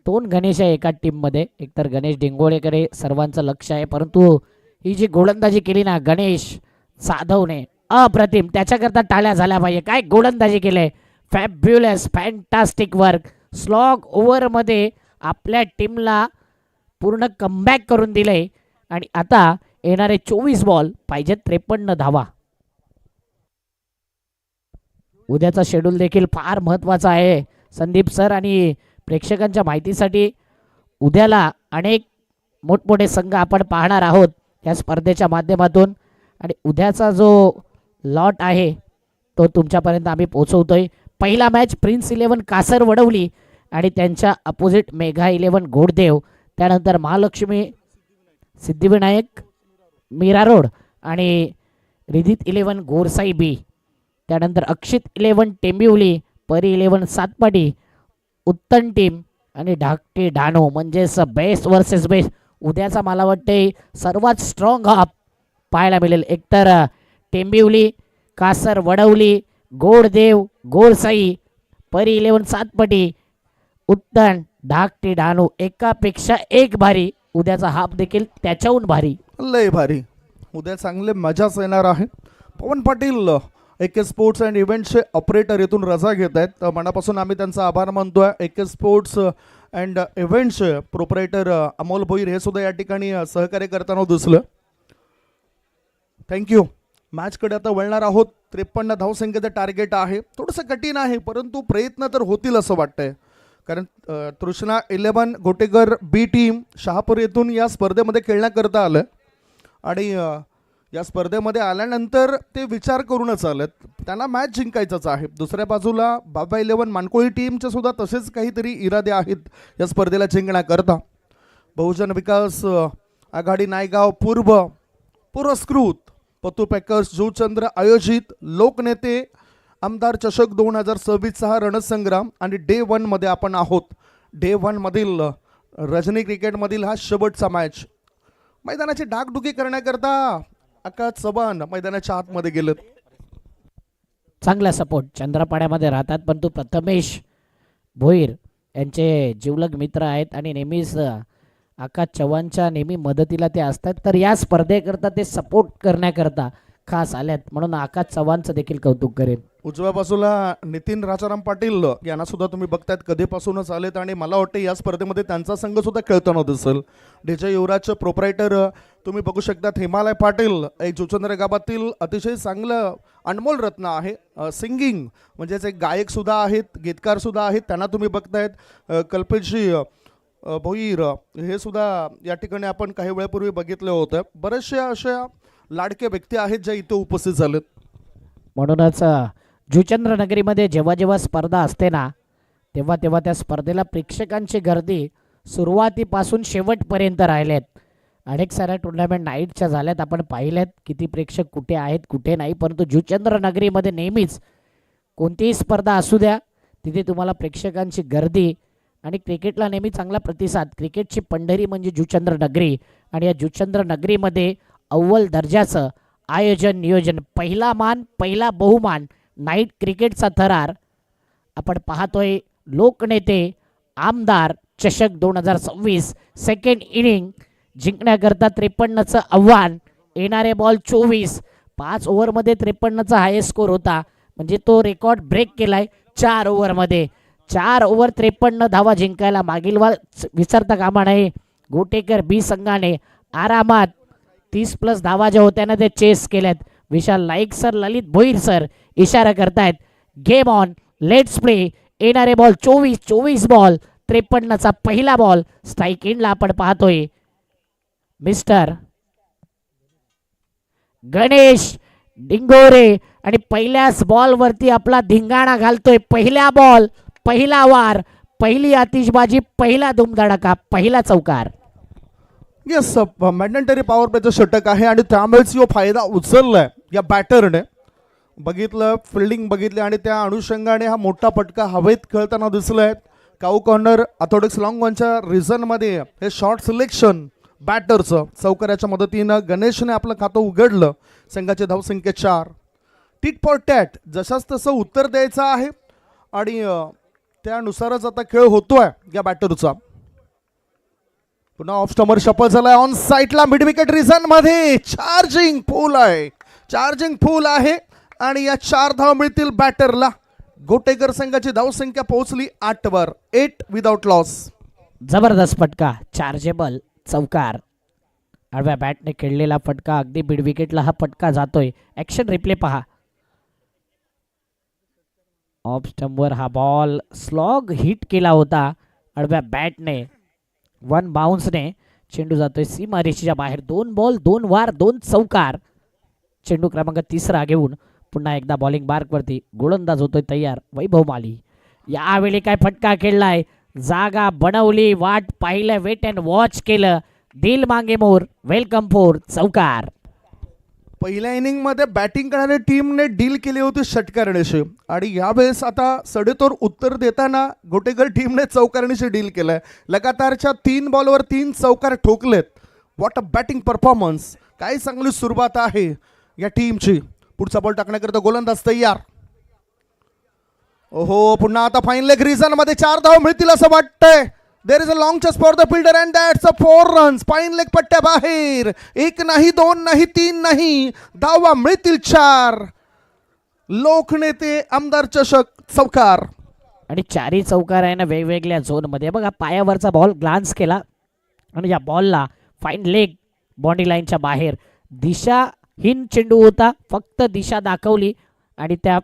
Speaker 2: 2 गणेश आहे एका टीममध्ये. एकतर गणेश डिंगोळेकडे सर्वांचं लक्ष आहे, परंतु ही जी गोलंदाजी केली ना गणेश जाधवने अप्रतिम. त्याच्याकरता टाळ्या झाल्या पाहिजे. काय गोलंदाजी केले, फॅब्युलस, फॅन्टास्टिक वर्क. स्लॉग ओव्हरमध्ये आपल्या टीमला पूर्ण कमबॅक करून दिले आणि आता येणारे 24 बॉल पाहिजेत 53 धावा. उद्याचा शेड्यूल देखील फार महत्त्वाचा आहे संदीप सर. आणि प्रेक्षकांच्या माहितीसाठी उद्याला अनेक मोठमोठे संघ आपण पाहणार आहोत या स्पर्धेच्या माध्यमातून. आणि उद्याचा जो लॉट आहे तो तुमच्यापर्यंत आम्ही पोहोचवतोय. पहिला मॅच प्रिन्स 11 कासर वडवली आणि त्यांच्या अपोजिट मेघा 11 घोडदेव. त्यानंतर महालक्ष्मी सिद्धिविनायक मीरा रोड आणि रिधित 11 गोरसाई बी. त्यानंतर अक्षित 11 टेंबिवली, परी 11 सातपाटी, उत्तम टीम आणि धाकटी डानो. म्हणजेच बेस्ट वर्सेस बेस्ट. उद्याचा मला वाटते सर्वात स्ट्रॉंग हाफ पाहायला मिळेल. एकतर टेंबिवली, कासर वडवली, गोडदेव, गोरसाई, परी 11 सातपटी, उत्तम, धाकटी डानू. एकापेक्षा एक भारी. उद्याचा हाफ देखील त्याच्याहून भारी,
Speaker 1: लय भारी. उद्या चांगले मजाच येणार आहे. Pavan Patil AK sports and इव्हेंट्सचे ऑपरेटर येथून रजा घेत आहेत. तर मनापासून आम्ही त्यांचा आभार मानतोय. AK स्पोर्ट्स अँड इव्हेंट्सचे प्रोपरेटर अमोल भोईर हे सुद्धा या ठिकाणी सहकार्य करताना दिसलं. थँक्यू. मॅचकडे आता वळणार आहोत. 53 धावसंख्येचं टार्गेट आहे. थोडंसं कठीण आहे, परंतु प्रयत्न तर होतील असं वाटतंय. कारण तृष्णा 11 गोटेकर बी टीम शहापूर येथून या स्पर्धेमध्ये खेळण्याकरता आलं आणि या स्पर्धेमध्ये आल्यानंतर ते विचार करूनच आलेत. त्यांना मॅच जिंकायचंच आहे. दुसऱ्या बाजूला बाबा 11 मानकोळी टीमचे सुद्धा तसेच काहीतरी इरादे आहेत या स्पर्धेला जिंकण्याकरता. बहुजन विकास आघाडी नायगाव पूर्व पुरस्कृत पतू पॅकर्स जुचंद्र आयोजित लोकनेते आमदार चषक 2026 हा रणसंग्राम आणि डे 1 मध्ये आपण आहोत. डे 1 मधील रजनी क्रिकेटमधील हा शेवटचा मॅच. मैदानाची डागडुगी करण्याकरता आकाश चव्हाण मैदानाच्या आतमध्ये गेलेत.
Speaker 2: चांगला सपोर्ट चंद्रपाड्यामध्ये राहतात, परंतु प्रथमेश भोईर यांचे जिवलग मित्र आहेत आणि नेहमीच आकाश चव्हाणच्या नेहमी मदतीला ते असतात. तर या स्पर्धेकरता ते सपोर्ट करण्याकरता खास आल्यात, म्हणून आकाश चव्हाणचं देखील कौतुक करेन.
Speaker 1: उजव्या बाजूला नितीन राजाराम पाटील यांना सुद्धा तुम्ही बघतायत कधीपासूनच आलेत आणि मला वाटतं या स्पर्धेमध्ये त्यांचा संघ सुद्धा खेळताना दिसेल. डीजे युवराजचे प्रोप्रायटर तुम्ही बघू शकतात हिमालय पाटील, एक जुचंद्र गावातील अतिशय चांगलं अनमोल रत्न आहे. सिंगिंग म्हणजेच एक गायक सुद्धा आहेत, गीतकार सुद्धा आहेत. त्यांना तुम्ही बघतायत कल्पेशजी भोईर हे सुद्धा या ठिकाणी आपण काही वेळापूर्वी बघितलं होतं. बऱ्याचशा अशा लाडके व्यक्ती आहेत ज्या इथे उपस्थित झालेत.
Speaker 2: म्हणूनच जुचंद्र नगरीमध्ये जेव्हा जेव्हा स्पर्धा असते ना, तेव्हा तेव्हा त्या स्पर्धेला प्रेक्षकांची गर्दी सुरुवातीपासून शेवटपर्यंत राहिलेत. अनेक साऱ्या टुर्नामेंट नाईटच्या झाल्यात, आपण पाहिल्यात किती प्रेक्षक कुठे आहेत कुठे नाही. परंतु जुचंद्र नगरीमध्ये नेहमीच कोणतीही स्पर्धा असू द्या, तिथे तुम्हाला प्रेक्षकांची गर्दी आणि क्रिकेटला नेहमी चांगला प्रतिसाद. क्रिकेटची पंढरी म्हणजे जुचंद्र नगरी आणि या जुचंद्र नगरीमध्ये अव्वल दर्जाचं आयोजन नियोजन, पहिला मान पहिला बहुमान, नाईट क्रिकेटचा थरार आपण पाहतोय. लोकनेते आमदार चषक 2026 सेकंड इनिंग जिंकण्याकरता 53चं आव्हान. येणारे बॉल 24. 5 ओव्हरमध्ये 53चा हायेस्ट स्कोर होता, म्हणजे तो रेकॉर्ड ब्रेक केलाय 4 ओव्हरमध्ये. 4 ओव्हर 53 धावा जिंकायला मागील वार विसरता कामा नये. गोटेकर बी संघाने आरामात 30+ धावा ज्या होत्या ना ते चेस केल्यात. विशाल नाईक सर, ललित भोईर सर इशारा करतायत गेम ऑन, लेट्स प्ले. येणारे बॉल 24 बॉल 53चा पहिला बॉल स्ट्राईक इनला आपण पाहतोय. मिस्टर गणेश डिंगोरे आणि पहिल्याच बॉल वरती आपला धिंगाणा घालतोय. पहिला बॉल पहिला वार, पहिली आतिषबाजी, पहिला धुमधडाका, पहिला चौकार.
Speaker 1: येस, मॅन्डेटरी पॉवर प्लेचं षटक आहे आणि त्यामुळेच यो फायदा उचललाय या बॅटरने. बघितलं फिल्डिंग बघितली आणि त्या अनुषंगाने हा मोठा फटका हवेत खेळताना दिसलाय. काऊ कॉर्नर अथोडिक्स लॉंग वनच्या रिझनमध्ये हे शॉर्ट सिलेक्शन बॅटरचं चौकाराच्या मदतीनं गणेशने आपलं खातं उघडलं. संघाची धावसंख्या 4. टिट फॉर टॅट, जशाच तसं उत्तर द्यायचं आहे आणि त्यानुसारच आता खेळ होतोय या बॅटरचा. पुन्हा ऑफ स्टॉमर शपल झालाय ऑन साईडला मिड विकेट रिझन मध्ये. चार्जिंग फुल आहे आणि या 4 धावा मिळतील बॅटरला. गोटेकर संघाची धावसंख्या पोहोचली 8 वर. 8 विदाउट लॉस.
Speaker 2: जबरदस्त फटका, चार्जेबल चौकार. आडव्या बॅटने खेळलेला फटका, अगदी मिड विकेटला हा फटका जातोय. ऍक्शन रिप्ले पहा. ऑफ स्टंपवर हा बॉल स्लॉग हिट केला होता आडव्या बॅटने. 1 बाउन्सने चेंडू जातोय सीमारेषेच्या बाहेर. 2 बॉल 2 वार 2 चौकार. चेंडू क्रमांक 3 घेऊन पुन्हा एकदा बॉलिंग मार्कवरती गोलंदाज होतोय तयार वैभव माली. यावेळी काय फटका खेळलाय, जागा बनवली, वाट पाहिलं, वेट अँड वॉच केलं. दिल मांगे मोर, वेलकम फोर, चौकार.
Speaker 1: पहिल्या इनिंगमध्ये बॅटिंग करणाऱ्या टीमने डील केली होती षटकारणीशी आणि यावेळेस आता सडेतोड उत्तर देताना गोटेकर टीमने चौकारणीशी डील केलंय. लगातारच्या 3 बॉलवर 3 चौकार ठोकलेत. What a batting performance. काय चांगली सुरुवात आहे या टीमची. पुढचा बॉल टाकण्याकरता गोलंदाज तयार. ओहो, पुन्हा आता फाईन लेग रिझन मध्ये 4 धावा मिळतील असं वाटतंय. There is a long chase for the fielder and that's a 4 runs. Fine leg पट्ट्या बाहेर. 1 नाही 2 नाही 3 नाही, धावा मिळतील 4. लोकनेते आमदार चषक चौकार.
Speaker 2: आणि 4ही चौकार आहे ना वेगवेगळ्या झोनमध्ये. बघा पायावरचा बॉल ग्लान्स केला आणि या बॉलला फाईन लेग बॉडी लाईनच्या बाहेर. दिशा हिन चेंडू होता, फक्त दिशा दाखवली आणि त्या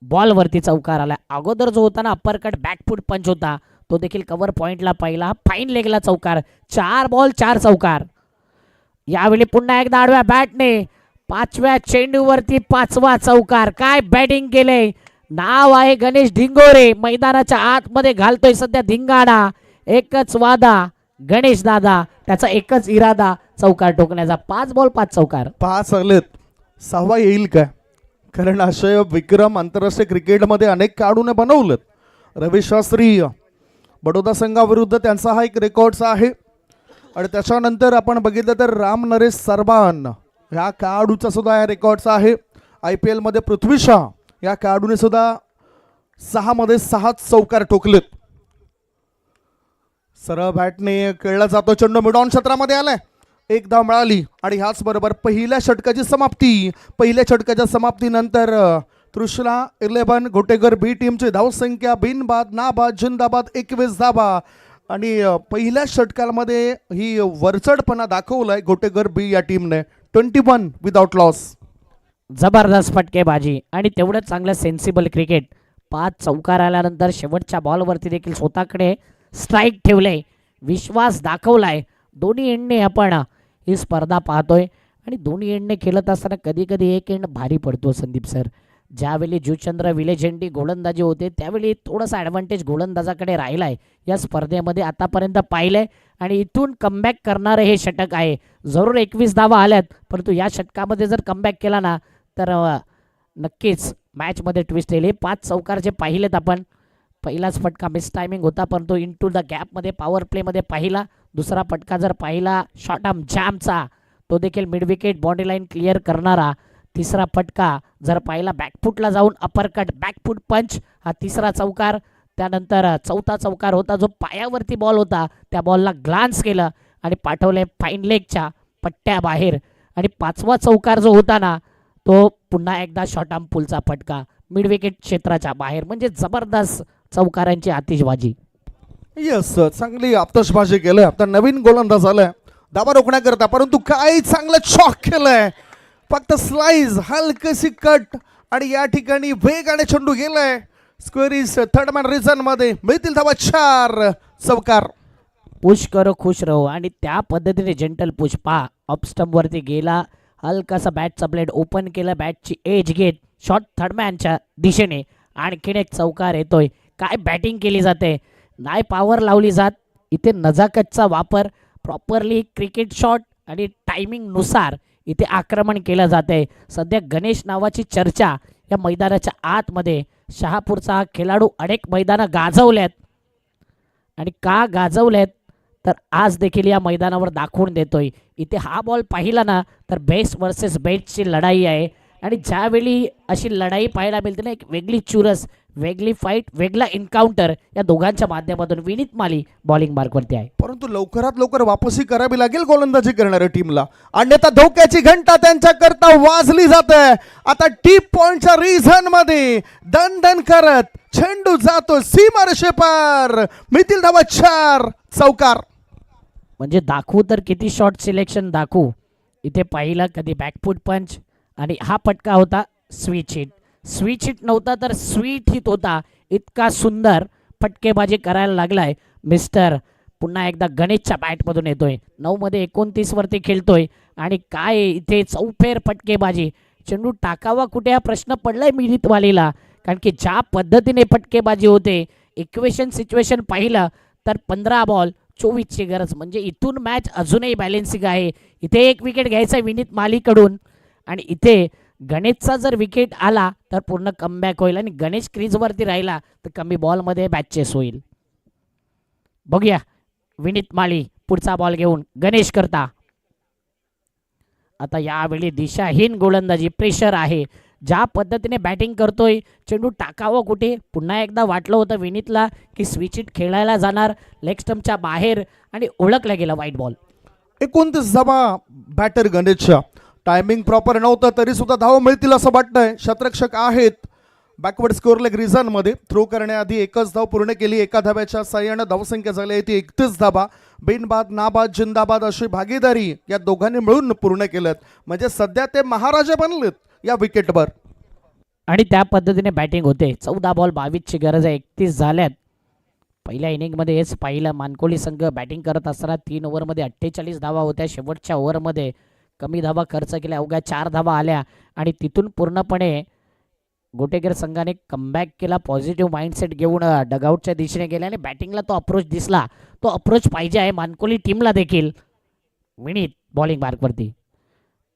Speaker 2: बॉलवरती चौकार आला. अगोदर जो होता ना अप्परकट बॅकफूट पंच होता तो देखील कव्हर पॉइंटला पहिला, फाईन लेगला चौकार. 4 बॉल 4 चौकार. यावेळी पुन्हा एकदा आडव्या बॅटने 5व्या चेंडूवरती 5वा चौकार. काय बॅटिंग केले. नाव आहे गणेश ढिंगोरे. मैदानाच्या आतमध्ये घालतोय सध्या धिंगाणा. एकच वादा गणेश दादा, त्याचा एकच इरादा चौकार टोकण्याचा. 5 बॉल 5 चौकार.
Speaker 1: 5 आलेत, 6वा येईल काय? कारण असे विक्रम आंतरराष्ट्रीय क्रिकेटमध्ये अनेक खेळाडूने बनवलेत. रवी शास्त्री बडोदा संघाविरुद्ध त्यांचा हा एक रेकॉर्डचा आहे. आणि त्याच्यानंतर आपण बघितलं तर राम नरेश सरबान ह्या खेळाडूचा सुद्धा या रेकॉर्डचा आहे. IPL मध्ये पृथ्वी शा या खेळाडूने सुद्धा 6 मध्ये 6 चौकार ठोकलेत. सरळ बॅटने खेळला जातो चेंडू मिडॉन क्षेत्रामध्ये आलाय. एक धाव मिळाली आणि ह्याच बरोबर पहिल्या षटकाची समाप्ती. पहिल्या षटकाच्या समाप्तीनंतर तृष्णा 11 घोटेगर बी टीमची धावसंख्या बिनबाद नाबाद जिंदाबाद 21 धावा. आणि पहिल्या षटकामध्ये ही वरचढपणा दाखवलाय घोटेगर बी या टीमने. 21 विदाउट लॉस.
Speaker 2: जबरदस्त फटकेबाजी आणि तेवढं चांगलं सेन्सिबल क्रिकेट. 5 चौकार आल्यानंतर शेवटच्या बॉलवरती देखील स्वतःकडे स्ट्राईक ठेवले, विश्वास दाखवलाय. दोन्ही एंडने आपण ही स्पर्धा पाहतोय आणि दोन्ही एंडने खेळत असताना कधी कधी एक एंड भारी पडतो संदीप सर. ज्यावेळी जुचंद्र विलेझेंडी गोलंदाजी होते त्यावेळी थोडासा ॲडव्हान्टेज गोलंदाजाकडे राहिलाय या स्पर्धेमध्ये आतापर्यंत पाहिलंय. आणि इथून कमबॅक करणारं हे षटक आहे. जरूर 21 धावा आल्यात, परंतु या षटकामध्ये जर कमबॅक केला ना तर नक्कीच मॅचमध्ये ट्विस्ट येईल. हे 5 चौकार जे पाहिलेत आपण, पहिलाच फटका मिस टायमिंग होता परंतु इनटू द गॅपमध्ये पॉवर प्लेमध्ये पाहिला. दुसरा फटका जर पाहिला शॉर्ट आर्म जॅमचा, तो देखील mid wicket boundary line clear करणारा. तिसरा फटका जर पाहिला बॅकफूटला जाऊन अप्परकट बॅकफूट पंच, हा तिसरा चौकार. त्यानंतर चौथा चौकार होता जो पायावरती बॉल होता, त्या बॉलला ग्लान्स केलं आणि पाठवले फाईन लेगच्या पट्ट्याबाहेर. आणि 5वा चौकार जो होता ना तो पुन्हा एकदा शॉर्ट आर्म पुलचा फटका मिड विकेट क्षेत्राच्या बाहेर. म्हणजे जबरदस्त चौकारांची आतिषबाजी.
Speaker 1: येस, चांगली आतषबाजी केलंय. आता नवीन गोलंदाज आलाय दाबा रोखण्याकरता, परंतु काय चांगलं चॉक केलंय. फक्त स्लाइस हलकीशी कट आणि या ठिकाणी वेगाने चेंडू गेलाय. स्क्वेअरीज थर्ड मॅन रिझन मध्ये मिळतील धावा 4 चौकार.
Speaker 2: पुश करो खुश रहो आणि त्या पद्धतीने जेंटल पुश पा अप स्टंप वरती गेला. हलकासा बॅटचा ब्लेड ओपन केला, बॅटची एज घेत शॉर्ट थर्डमॅनच्या दिशेने आणखीन एक चौकार येतोय. काय बॅटिंग केली जाते, नाही पॉवर लावली जात इथे. नजाकतचा वापर, प्रॉपरली क्रिकेट शॉट आणि टायमिंगनुसार इथे आक्रमण केलं जाते. सध्या गणेश नावाची चर्चा या मैदानाच्या आतमध्ये. शहापूरचा हा खेळाडू अनेक मैदानं गाजवल्यात आणि का गाजवल्यात तर आज देखील या मैदानावर दाखवून देतोय. इथे हा बॉल पाहिला ना तर बेस्ट वर्सेस बेस्टची लढाई आहे. आणि ज्यावेळी अशी लढाई पाहायला मिळते ना, एक वेगळी चुरस, वेगळी फाईट, वेगळा एन्काउंटर या दोघांच्या माध्यमातून. विनीत माली बॉलिंग मार्कवरती आहे,
Speaker 1: परंतु लवकरात लवकर वापसी करावी लागेल गोलंदाजी करणाऱ्या टीमला, अन्यथा धोक्याची घंटा त्यांच्याकरता वाजली जाते. आता डीप पॉइंटच्या रिझन मध्ये दणदण करत चेंडू जातो सीमारेषे पार. मिळतील धावा 4 चौकार.
Speaker 2: म्हणजे दाखवू तर किती शॉर्ट सिलेक्शन दाखवू. इथे पाहिला कधी बॅकफूट पंच आणि हा फटका होता स्विच हिट. स्विच हिट नव्हता तर स्वीट हिट होता. इतका सुंदर फटकेबाजी करायला लागलाय मिस्टर. पुन्हा एकदा गणेशच्या बॅटमधून येतोय. 9 मध्ये 29 वरती खेळतोय आणि काय इथे चौफेर फटकेबाजी. चेंडू टाकावा कुठे हा प्रश्न पडलाय मिहितवालीला, कारण की ज्या पद्धतीने फटकेबाजी होते, इक्वेशन सिच्युएशन पाहिलं तर 15 बॉल 24ची गरज. म्हणजे इथून मॅच अजूनही बॅलेन्सिंग आहे. इथे एक विकेट घ्यायचा विनीत मालीकडून आणि इथे गणेशचा जर विकेट आला तर पूर्ण कमबॅक होईल आणि गणेश क्रीजवरती राहिला तर कमी बॉलमध्ये बॅचेस होईल. बघूया विनीत माली पुढचा बॉल घेऊन गणेश करता. आता यावेळी दिशाहीन गोलंदाजी, प्रेशर आहे. ज्या पद्धतीने बॅटिंग करतोय, चेंडू टाकावं कुठे. पुन्हा एकदा वाटलं होतं विनीतला की स्विच हिट खेळायला जाणार लेग स्टंपच्या बाहेर आणि ओळखला गेला वाईट बॉल.
Speaker 1: 29 धावा बॅटर गणेशच्या. टायमिंग प्रॉपर नव्हतं तरी सुद्धा धावा मिळतील असं वाटतंय. शतरक्षक आहेत बॅकवर्ड स्कोअर लेग रिझनमध्ये थ्रो करण्याआधी एकच धाव पूर्ण केली. एका धाब्याच्या साह्यानं धावसंख्या झाली आहे ती 31 धाबा. बिनबाद नाबाद जिंदाबाद अशी भागीदारी या दोघांनी मिळून पूर्ण केलं. म्हणजे सध्या ते महाराजा बनलेत या विकेटवर.
Speaker 2: आणि त्या पद्धतीने बॅटिंग होते. 14 बॉल 22ची गरज आहे. 31 झाल्यात. पहिल्या इनिंगमध्ये हेच पाहिलं. मानकोली संघ बॅटिंग करत असताना 3 ओव्हरमध्ये 48 धावा होत्या. शेवटच्या ओव्हरमध्ये कमी धावा खर्च केल्या, अवघ्या 4 धावा आल्या आणि तिथून पूर्णपणे गोटेकर संघाने कमबॅक केला. पॉझिटिव्ह माइंडसेट घेऊन डगआउटच्या दिशेने गेले आणि बॅटिंगला तो अप्रोच दिसला. तो अप्रोच पाहिजे आहे मानकोली टीमला देखील. विनीत बॉलिंग मार्कवरती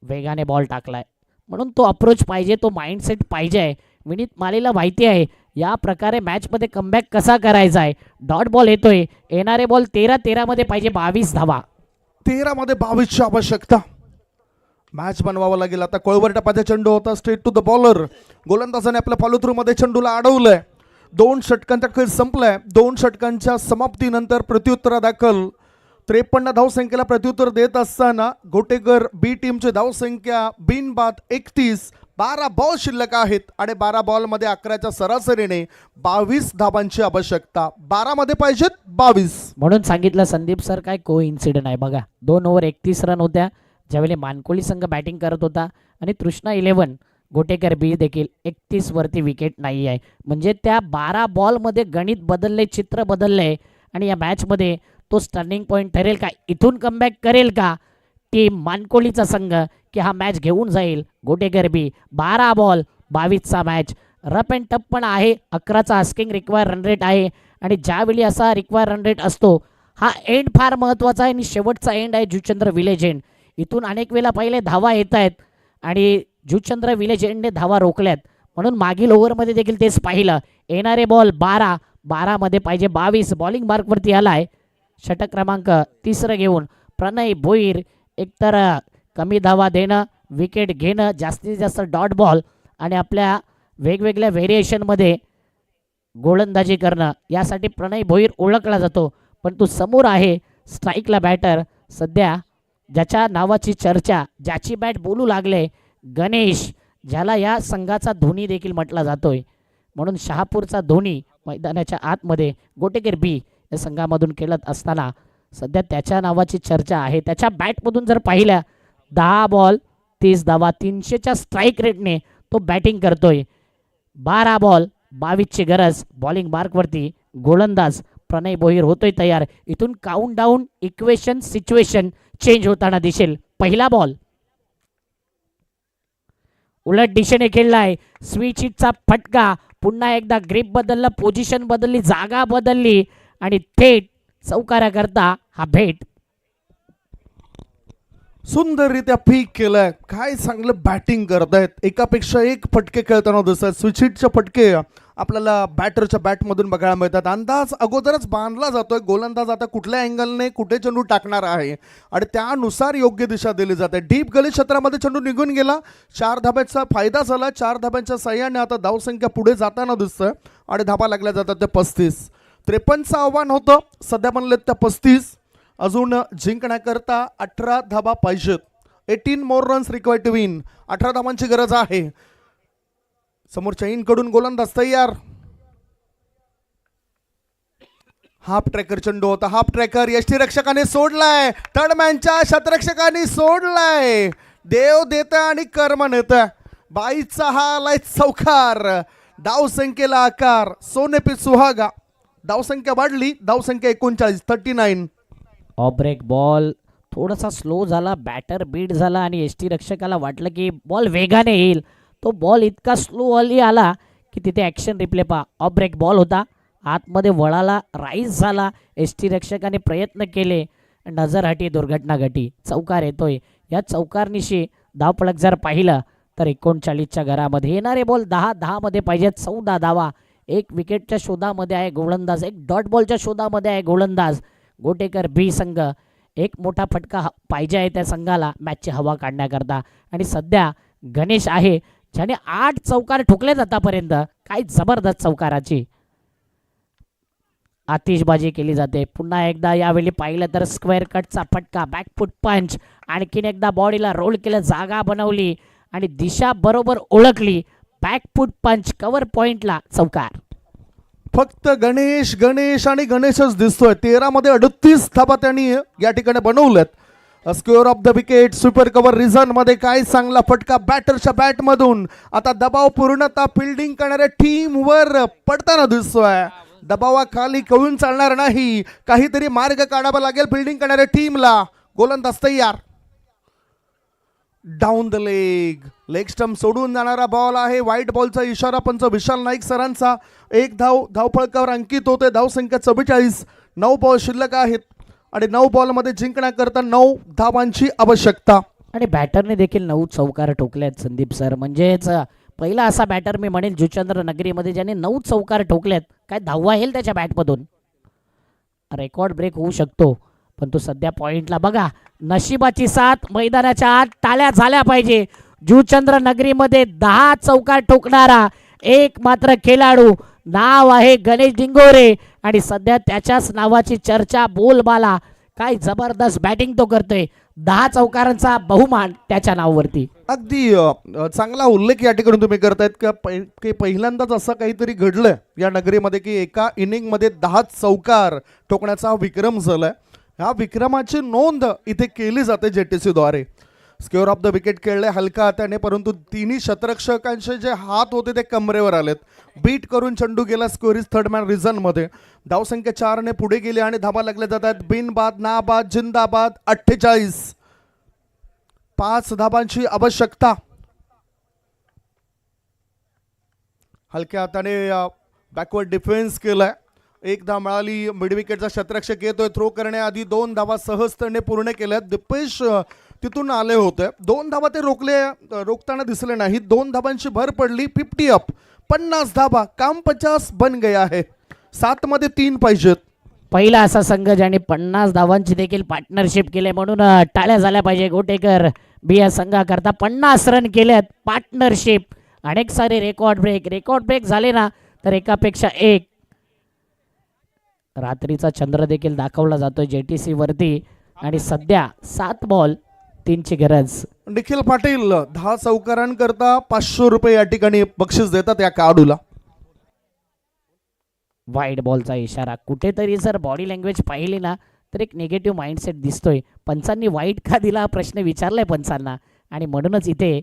Speaker 2: वेगाने बॉल टाकलाय म्हणून तो अप्रोच पाहिजे, तो माइंडसेट पाहिजे आहे. विनीत मालीला माहिती आहे या प्रकारे मॅचमध्ये कमबॅक कसा करायचा आहे. डॉट बॉल येतोय. येणारे बॉल 13 मध्ये पाहिजे. 22 धावा.
Speaker 1: 13 मध्ये 22ची आवश्यकता. मॅच बनवावा लागेल. आता कोळवर टपाचा चेंडू होता स्ट्रेट टू द बॉलर. गोलंदाजाने आपल्या फॉलो थ्रू मध्ये चेंडूला अडवलंय. 2 षटकांचा खेळ संपलाय. 2 षटकांच्या समाप्तीनंतर प्रत्युत्तरा दाखल 53 धावसंख्येला प्रत्युत्तर देत असताना गोटेकर बी टीमची धावसंख्या बिनबाद 31. 12 बॉल शिल्लक आहेत आणि 12 बॉलमध्ये 11च्या सरासरीने 22 धाबांची आवश्यकता. 12 मध्ये पाहिजेत 22.
Speaker 2: म्हणून सांगितलं संदीप सर, काय को इन्सिडेंट आहे बघा. 2 ओव्हर 31 रन होत्या ज्यावेळी मानकोली संघ बॅटिंग करत होता आणि तृष्णा 11 गोटेकर बी देखील 31 वरती विकेट नाही आहे. म्हणजे त्या 12 बॉलमध्ये गणित बदलले, चित्र बदलले आणि या मॅचमध्ये तो टर्निंग पॉईंट ठरेल का? इथून कमबॅक करेल का टीम मानकोलीचा संघ की हा मॅच घेऊन जाईल गोटेकर बी? 12 बॉल 22चा मॅच. रफ अँड टफ पण आहे. 11चा आस्किंग रिक्वायर रन रेट आहे आणि ज्यावेळी असा रिक्वायर रन रेट असतो हा एंड फार महत्त्वाचा आहे आणि शेवटचा एंड आहे जुचंद्र विलेज एंड. इथून अनेक वेळा पहिले धावा येत आहेत आणि जुचंद्र विलेज एंडने धावा रोखल्यात. म्हणून मागील ओव्हरमध्ये देखील तेच पाहिलं. येणारे बॉल 12 मध्ये पाहिजे 22. बॉलिंग मार्कवरती आलाय षटक क्रमांक 3 घेऊन प्रणय भोईर. एकतर कमी धावा देणं, विकेट घेणं, जास्तीत जास्त डॉट बॉल आणि आपल्या वेगवेगळ्या व्हेरिएशनमध्ये गोलंदाजी करणं यासाठी प्रणय भोईर ओळखला जातो. पण तो समोर आहे स्ट्राईकला बॅटर सध्या ज्याच्या नावाची चर्चा, ज्याची बॅट बोलू लागले, गणेश, ज्याला या संघाचा धोनी देखील म्हटला जातोय. म्हणून शहापूरचा धोनी मैदानाच्या आतमध्ये गोटेकर बी या संघामधून खेळत असताना सध्या त्याच्या नावाची चर्चा आहे. त्याच्या बॅटमधून जर पाहिल्या 10 बॉल 30 धावा 300च्या स्ट्राईक रेटने तो बॅटिंग करतोय. 12 बॉल 22ची गरज. बॉलिंग मार्कवरती गोलंदाज प्रणय भोईर होतोय तयार. इथून count down equation situation change होताना दिसेल. पहिला बॉल उलट दिशेने खेळलाय. स्विच हिटचा फटका. पुन्हा एकदा ग्रिप बदलला, पोझिशन बदलली, जागा बदलली आणि थेट चौकाराकरता हा भेट.
Speaker 1: सुंदररित्या पीक केलंय. काय चांगलं बॅटिंग करतायत. एकापेक्षा एक फटके खेळताना दिसतात. स्विच हिटचे फटके आपल्याला बॅटरच्या बॅटमधून बघायला मिळतात. अंदाज अगोदरच बांधला जातोय. गोलंदाज आता कुठल्या अँगलने कुठे चेंडू टाकणार आहे आणि त्यानुसार योग्य दिशा दिली जाते. डीप गली क्षेत्रामध्ये चेंडू निघून गेला. 4 धाब्याचा फायदा झाला. 4 धाब्यांच्या साह्याने आता धावसंख्या पुढे जाताना दिसतंय आणि धाबा लागल्या जातात ते 35. 53चं आव्हान होतं, सध्या बनलेत त्या 35. अजून जिंकण्याकरता 18 धाबा पाहिजेत. 18 मोर रन्स रिक्वायर्ड टू विन. 18 धाबांची गरज आहे. समोरच्या इनकडून गोलंदाज तयार. हाफ ट्रॅकर चेंडू होता. Half tracker यष्टीरक्षकाने सोडलाय. थर्डमॅनच्या शतरक्षकाने सोडलाय. देव देत आणि कर्म नेत. 22चा हा आलाय चौकार. धावसंख्येला आकार. सोने पे सुहागा. धावसंख्या वाढली. धावसंख्या 39 39.
Speaker 2: ऑफ ब्रेक बॉल थोडासा स्लो झाला. बॅटर बीट झाला आणि एसटी रक्षकाला वाटलं की बॉल वेगाने येईल. तो बॉल इतका स्लो आला की तिथे ॲक्शन रिप्ले पहा. ऑफ ब्रेक बॉल होता. आतमध्ये वळाला, राईज झाला. एसटी रक्षकाने प्रयत्न केले. नजर हटी, दुर्घटना घटी. चौकार येतोय. या चौकारनिशी धावफलक जर पाहिलं तर 39च्या घरामध्ये येणारे बॉल 10 मध्ये पाहिजेत. 14 धावा. 1 विकेटच्या शोधामध्ये आहे गोलंदाज. 1 डॉट बॉलच्या शोधामध्ये आहे गोलंदाज. गोटेकर बी संघ. एक मोठा फटका पाहिजे आहे त्या संघाला मॅचची हवा काढण्याकरता. आणि सध्या गणेश आहे ज्याने 8 चौकार ठोकलेत आतापर्यंत. काय जबरदस्त चौकाराची आतिषबाजी केली जाते. पुन्हा एकदा यावेळी पाहिलं तर स्क्वेअर कटचा फटका, बॅकफुट पंच. आणखीन एकदा बॉडीला रोल केलं, जागा बनवली आणि दिशा बरोबर ओळखली. बॅकफूट पंच कव्हर पॉइंटला चौकार.
Speaker 1: फक्त गणेश गणेश आणि गणेशच दिसतोय. 13 मध्ये 38 धाबा त्यांनी या ठिकाणी बनवल्यात. Square of the wicket, super cover reason मध्ये काय चांगला फटका बॅटरच्या बॅट मधून. आता दबाव पूर्णतः फिल्डिंग करणाऱ्या टीम वर पडताना दिसतोय. दबावाखाली कळून चालणार नाही, काहीतरी मार्ग काढावा लागेल फिल्डिंग करणाऱ्या टीमला. गोलंदाज तयार. डाऊन द लेग स्टंप सोडून जाणारा बॉल आहे. व्हाईट बॉलचा इशारा पंच विशाल नाईक सरांचा. एक धावफळकावर अंकित होते. धावसंख्या 44. 9 बॉल शिल्लक आहेत आणि 9 बॉलमध्ये जिंकण्याकरता 9 धावांची आवश्यकता.
Speaker 2: आणि बॅटरने देखील 9 चौकार ठोकल्यात संदीप सर. म्हणजेच पहिला असा बॅटर मी म्हणेल जुचंद्र नगरीमध्ये ज्याने 9 चौकार ठोकल्यात. काय धावा येईल त्याच्या बॅटमधून. रेकॉर्ड ब्रेक होऊ शकतो, पण तो सध्या पॉइंटला. बघा नशिबाची साथ, मैदानाच्या आत टाळ्या झाल्या पाहिजे. जुचंद्र नगरीमध्ये 10 चौकार ठोकणारा एक मात्र खेळाडू नाव आहे गणेश डिंगोरे. आणि सध्या त्याच्याच नावाची चर्चा बोलबाला. काय जबरदस्त बॅटिंग तो करतोय. 10 चौकारांचा बहुमान त्याच्या नावावरती.
Speaker 1: अगदी चांगला उल्लेख या ठिकाणी तुम्ही करतायत की पहिल्यांदाच असं काहीतरी घडलंय या नगरीमध्ये की एका इनिंग मध्ये 10 चौकार ठोकण्याचा हा विक्रम झालाय. ह्या विक्रमाची नोंद इथे केली जाते JTC द्वारे. स्क्वेअर ऑफ द विकेट खेळले हलका हाताने, परंतु तिन्ही शतरक्षकांचे जे हात होते ते कमरेवर आलेत. बीट करून चेंडू गेला score is third man reason मध्ये. धावसंख्या 4 ने पुढे गेली आणि धाबा लागल्या जातात. बिनबाद, नाबाद, जिंदाबाद. 48. 5 धाबांची आवश्यकता. हलक्या हाताने बॅकवर्ड डिफेन्स केलाय. 1 धाव मिळाली. मिड विकेटचा शतरक्षक येतोय. थ्रो करण्याआधी 2 धावा सहजतेने पूर्ण केल्यात. दिपेश तिथून आले होते. 2 धावा ते रोखताना दिसले नाही. 2 धाबांची भर पडली. 50 अप. 50 धाबा. काम 50 बन गया आहे. 7 मध्ये 3 पाहिजेत.
Speaker 2: पहिला असा संघ ज्याने 50 धावांची देखील पार्टनरशिप केले, म्हणून टाळ्या झाल्या पाहिजे. गोटेकर बी या संघाकरता 50 रन केल्यात पार्टनरशिप. अनेक सारे रेकॉर्ड ब्रेक झाले ना तर एकापेक्षा एक. रात्रीचा चंद्र देखील दाखवला जातोय JTC वरती. आणि सध्या 7 बॉल 3 ची गरज.
Speaker 1: निखिल पाटील 10 चौकारांकरता 500 रुपये या ठिकाणी बक्षीस देतात या खेळाडूला.
Speaker 2: वाईड बॉलचा इशारा. कुठेतरी जर बॉडी लँग्वेज पाहिली ना तर एक निगेटिव्ह माइंडसेट दिसतोय. पंचांनी वाईट का दिला हा प्रश्न विचारलाय पंचांना. आणि म्हणूनच इथे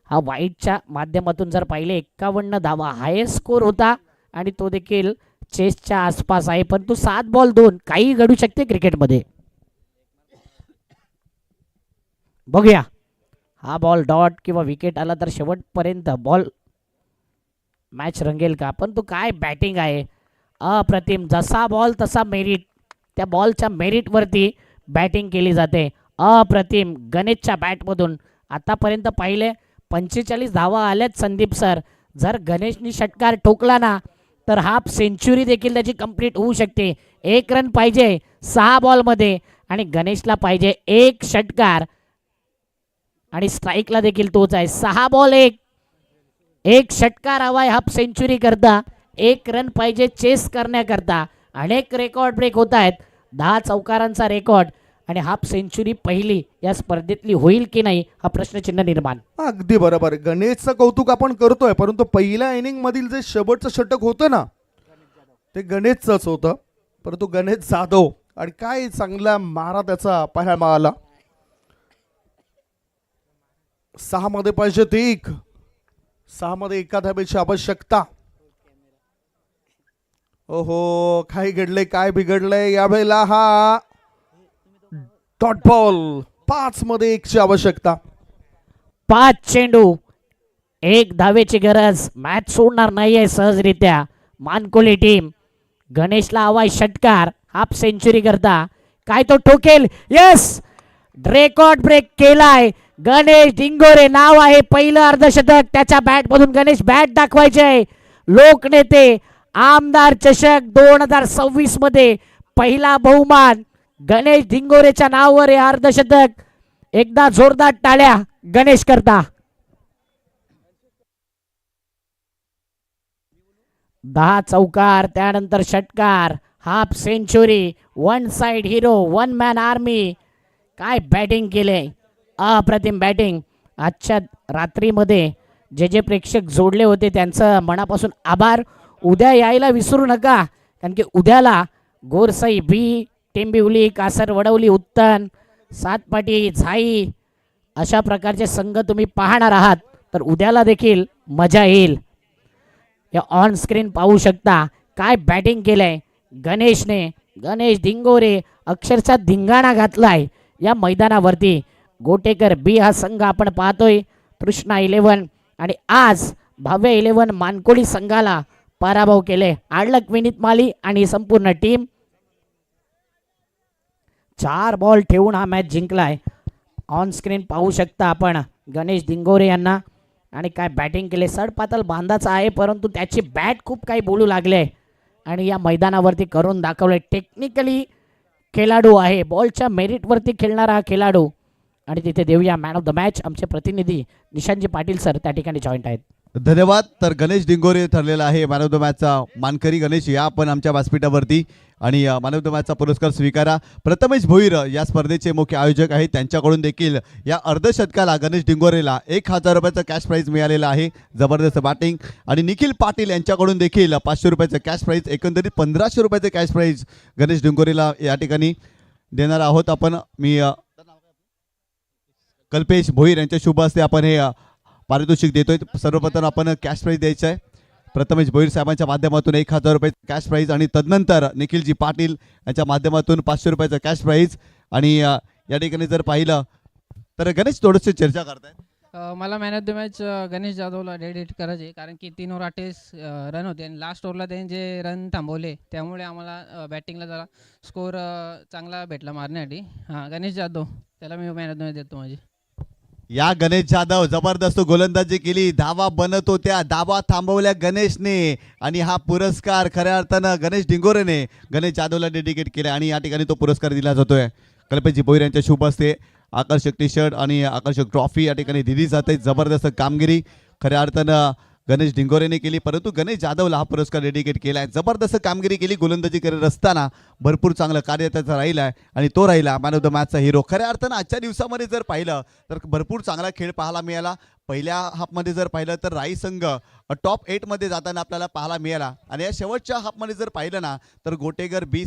Speaker 2: हा वाईटच्या माध्यमातून जर पाहिले 51 धावा हायेस्ट स्कोर होता आणि तो देखील चेसच्या आसपास आहे. परंतु 7 बॉल 2 काही घडू शकते क्रिकेटमध्ये. बघूया हा बॉल डॉट किंवा विकेट आला तर शेवटपर्यंत बॉल मॅच रंगेल का. पण तो काय बॅटिंग आहे अप्रतिम. जसा बॉल तसा मेरिट. त्या बॉलच्या मेरिटवरती बॅटिंग केली जाते. अप्रतिम गणेशच्या बॅटमधून. आतापर्यंत पाहिले 45 धावा आल्यात संदीप सर. जर गणेशनी षटकार ठोकला ना तर हाफ सेंचुरी देखील त्याची कंप्लीट होऊ शकते. 1 रन पाहिजे 6 बॉलमध्ये आणि गणेशला पाहिजे 1 षटकार. आणि स्ट्राईकला देखील तोच आहे. 6 बॉल 1 षटकार हवाय हाफ सेंचुरी करता. 1 रन पाहिजे चेस करण्याकरता. अनेक रेकॉर्ड ब्रेक होत आहेत. 10 चौकारांचा रेकॉर्ड आणि हाफ सेंचुरी पहिली या स्पर्धेतली होईल की नाही हा प्रश्नचिन्ह निर्माण.
Speaker 1: अगदी बरोबर. गणेशचं कौतुक आपण करतोय, परंतु पहिल्या इनिंग मधील जे शेवटचं षटक होतं ना ते गणेशचंच होतं. परंतु गणेश जाधव आणि काय चांगला मारा त्याचा पाहायला आला. 6 मध्ये पाहिजे 1. 6 मध्ये 1 धाब्याची आवश्यकता. ओहो काय घडले काय बिघडलंय यावेळेला. हा डॉट बॉल. 5 मध्ये 1 ची आवश्यकता.
Speaker 2: 5 चेंडू 1 धावेची गरज. मॅच सोडणार नाहीये सहजरित्या मानकोली टीम. गणेशला हवाय षटकार हाफ सेंचुरी करता. काय तो ठोकेल. यस रेकॉर्ड ब्रेक केलाय. गणेश डिंगोरे नाव आहे. पहिलं अर्धशतक त्याच्या बॅटमधून गणेश बॅट दाखवायचे. लोकनेते आमदार चषक 2026 मध्ये पहिला बहुमान गणेश डिंगोरेच्या नावावर हे अर्धशतक. एकदा जोरदार टाळ्या गणेश करता. 10 चौकार त्यानंतर षटकार half century. 1 side hero 1 man army. काय बॅटिंग केले. अप्रतिम बॅटिंग. आजच्या रात्रीमध्ये जे जे प्रेक्षक जोडले होते त्यांचं मनापासून आभार. उद्या यायला विसरू नका, कारण की उद्याला गोरसाई बी, टेंबिवली, कासर वडवली, उत्तन, सातपाटी, झाई अशा प्रकारचे संघ तुम्ही पाहणार आहात. तर उद्याला देखील मजा येईल. या ऑन स्क्रीन पाहू शकता काय बॅटिंग केलंय गणेशने. गणेश डिंगोरे अक्षरशः धिंगाणा घातलाय या मैदानावरती. गोटेकर बी हा संघ आपण पाहतोय, कृष्णा 11 आणि आज भव्य 11 मानकोळी संघाला पराभव केले. आडलक विनीत माली आणि संपूर्ण टीम 4 बॉल ठेवून हा मॅच जिंकलाय. ऑन स्क्रीन पाहू शकता आपण गणेश डिंगोरे यांना. आणि काय बॅटिंग केले. सडपातल बांधाचा आहे, परंतु त्याची बॅट खूप काही बोलू लागले आणि या मैदानावरती करून दाखवले. टेक्निकली खेळाडू आहे, बॉलच्या मेरिटवरती खेळणारा हा खेळाडू. आणि तिथे देऊया मॅन ऑफ द मॅच. आमचे प्रतिनिधी निशांतजी पाटील सर त्या ठिकाणी जॉईंट आहेत.
Speaker 3: धन्यवाद. तर गणेश डिंगोरे ठरलेला आहे मॅन ऑफ द मॅचचा मानकरी. गणेश या आपण आमच्या व्यासपीठावरती आणि मॅन ऑफ द मॅचचा पुरस्कार स्वीकारा. प्रथमेश भोईर या स्पर्धेचे मुख्य आयोजक आहेत, त्यांच्याकडून देखील या अर्धशतकाला गणेश डिंगोरेला 1000 रुपयाचं कॅश प्राईज मिळालेलं आहे. जबरदस्त बॅटिंग. आणि निखिल पाटील यांच्याकडून देखील 500 रुपयाचं कॅश प्राईज, एकंदरीत 1500 रुपयाचं कॅश प्राईज गणेश डिंगोरेला या ठिकाणी देणार आहोत आपण. मी कल्पेश भोईर यांच्या शुभ हस्ते आपण हे पारितोषिक देतोय. सर्वप्रथम आपण कॅश प्राईज द्यायचं आहे प्रथमेश भोईर साहेबांच्या माध्यमातून 1000 रुपये कॅश प्राईज आणि तदनंतर निखिलजी पाटील यांच्या माध्यमातून 500 रुपयाचं कॅश प्राईज. आणि या ठिकाणी जर पाहिलं तर गणेश थोडंसं चर्चा करतायत.
Speaker 4: मला man of the match Ganesh जाधवला डेडिकेट करायचे, कारण की 3 ओव्हर 28 रन होते आणि लास्ट ओव्हरला त्यांनी जे रन थांबवले त्यामुळे आम्हाला बॅटिंगला जरा स्कोअर चांगला भेटला मारण्यासाठी. हां, गणेश जाधव त्याला मी मॅन ऑफ द मॅच देतो माझी.
Speaker 3: या गणेश जाधव जबरदस्त गोलंदाजी केली, धावा बनत होत्या, धावा थांबवल्या गणेशने आणि हा पुरस्कार खऱ्या अर्थानं गणेश डिंगोरेने गणेश जाधवला डेडिकेट केला आणि या ठिकाणी तो पुरस्कार दिला जातोय. कल्पेशजी भोईर यांच्या शुभ हस्ते आकर्षक टी शर्ट आणि आकर्षक ट्रॉफी या ठिकाणी दिली जाते. जबरदस्त कामगिरी खऱ्या अर्थानं गणेश डिंगोरेने केली, परंतु गणेश जाधवला हा पुरस्कार डेडिकेट केला आहे. जबरदस्त कामगिरी केली, गोलंदाजी करत असताना भरपूर चांगलं कार्य त्याचा राहिला आहे आणि तो राहिला मॅन ऑफ द मॅचचा हिरो. खऱ्या अर्थानं आजच्या दिवसामध्ये जर पाहिलं तर भरपूर चांगला खेळ पाहायला मिळाला. पहिल्या हाफमध्ये जर पाहिलं तर राई संघ टॉप 8 मध्ये जाताना आपल्याला पाहायला मिळाला आणि या शेवटच्या हाफमध्ये जर पाहिलं ना तर गोटेगर बी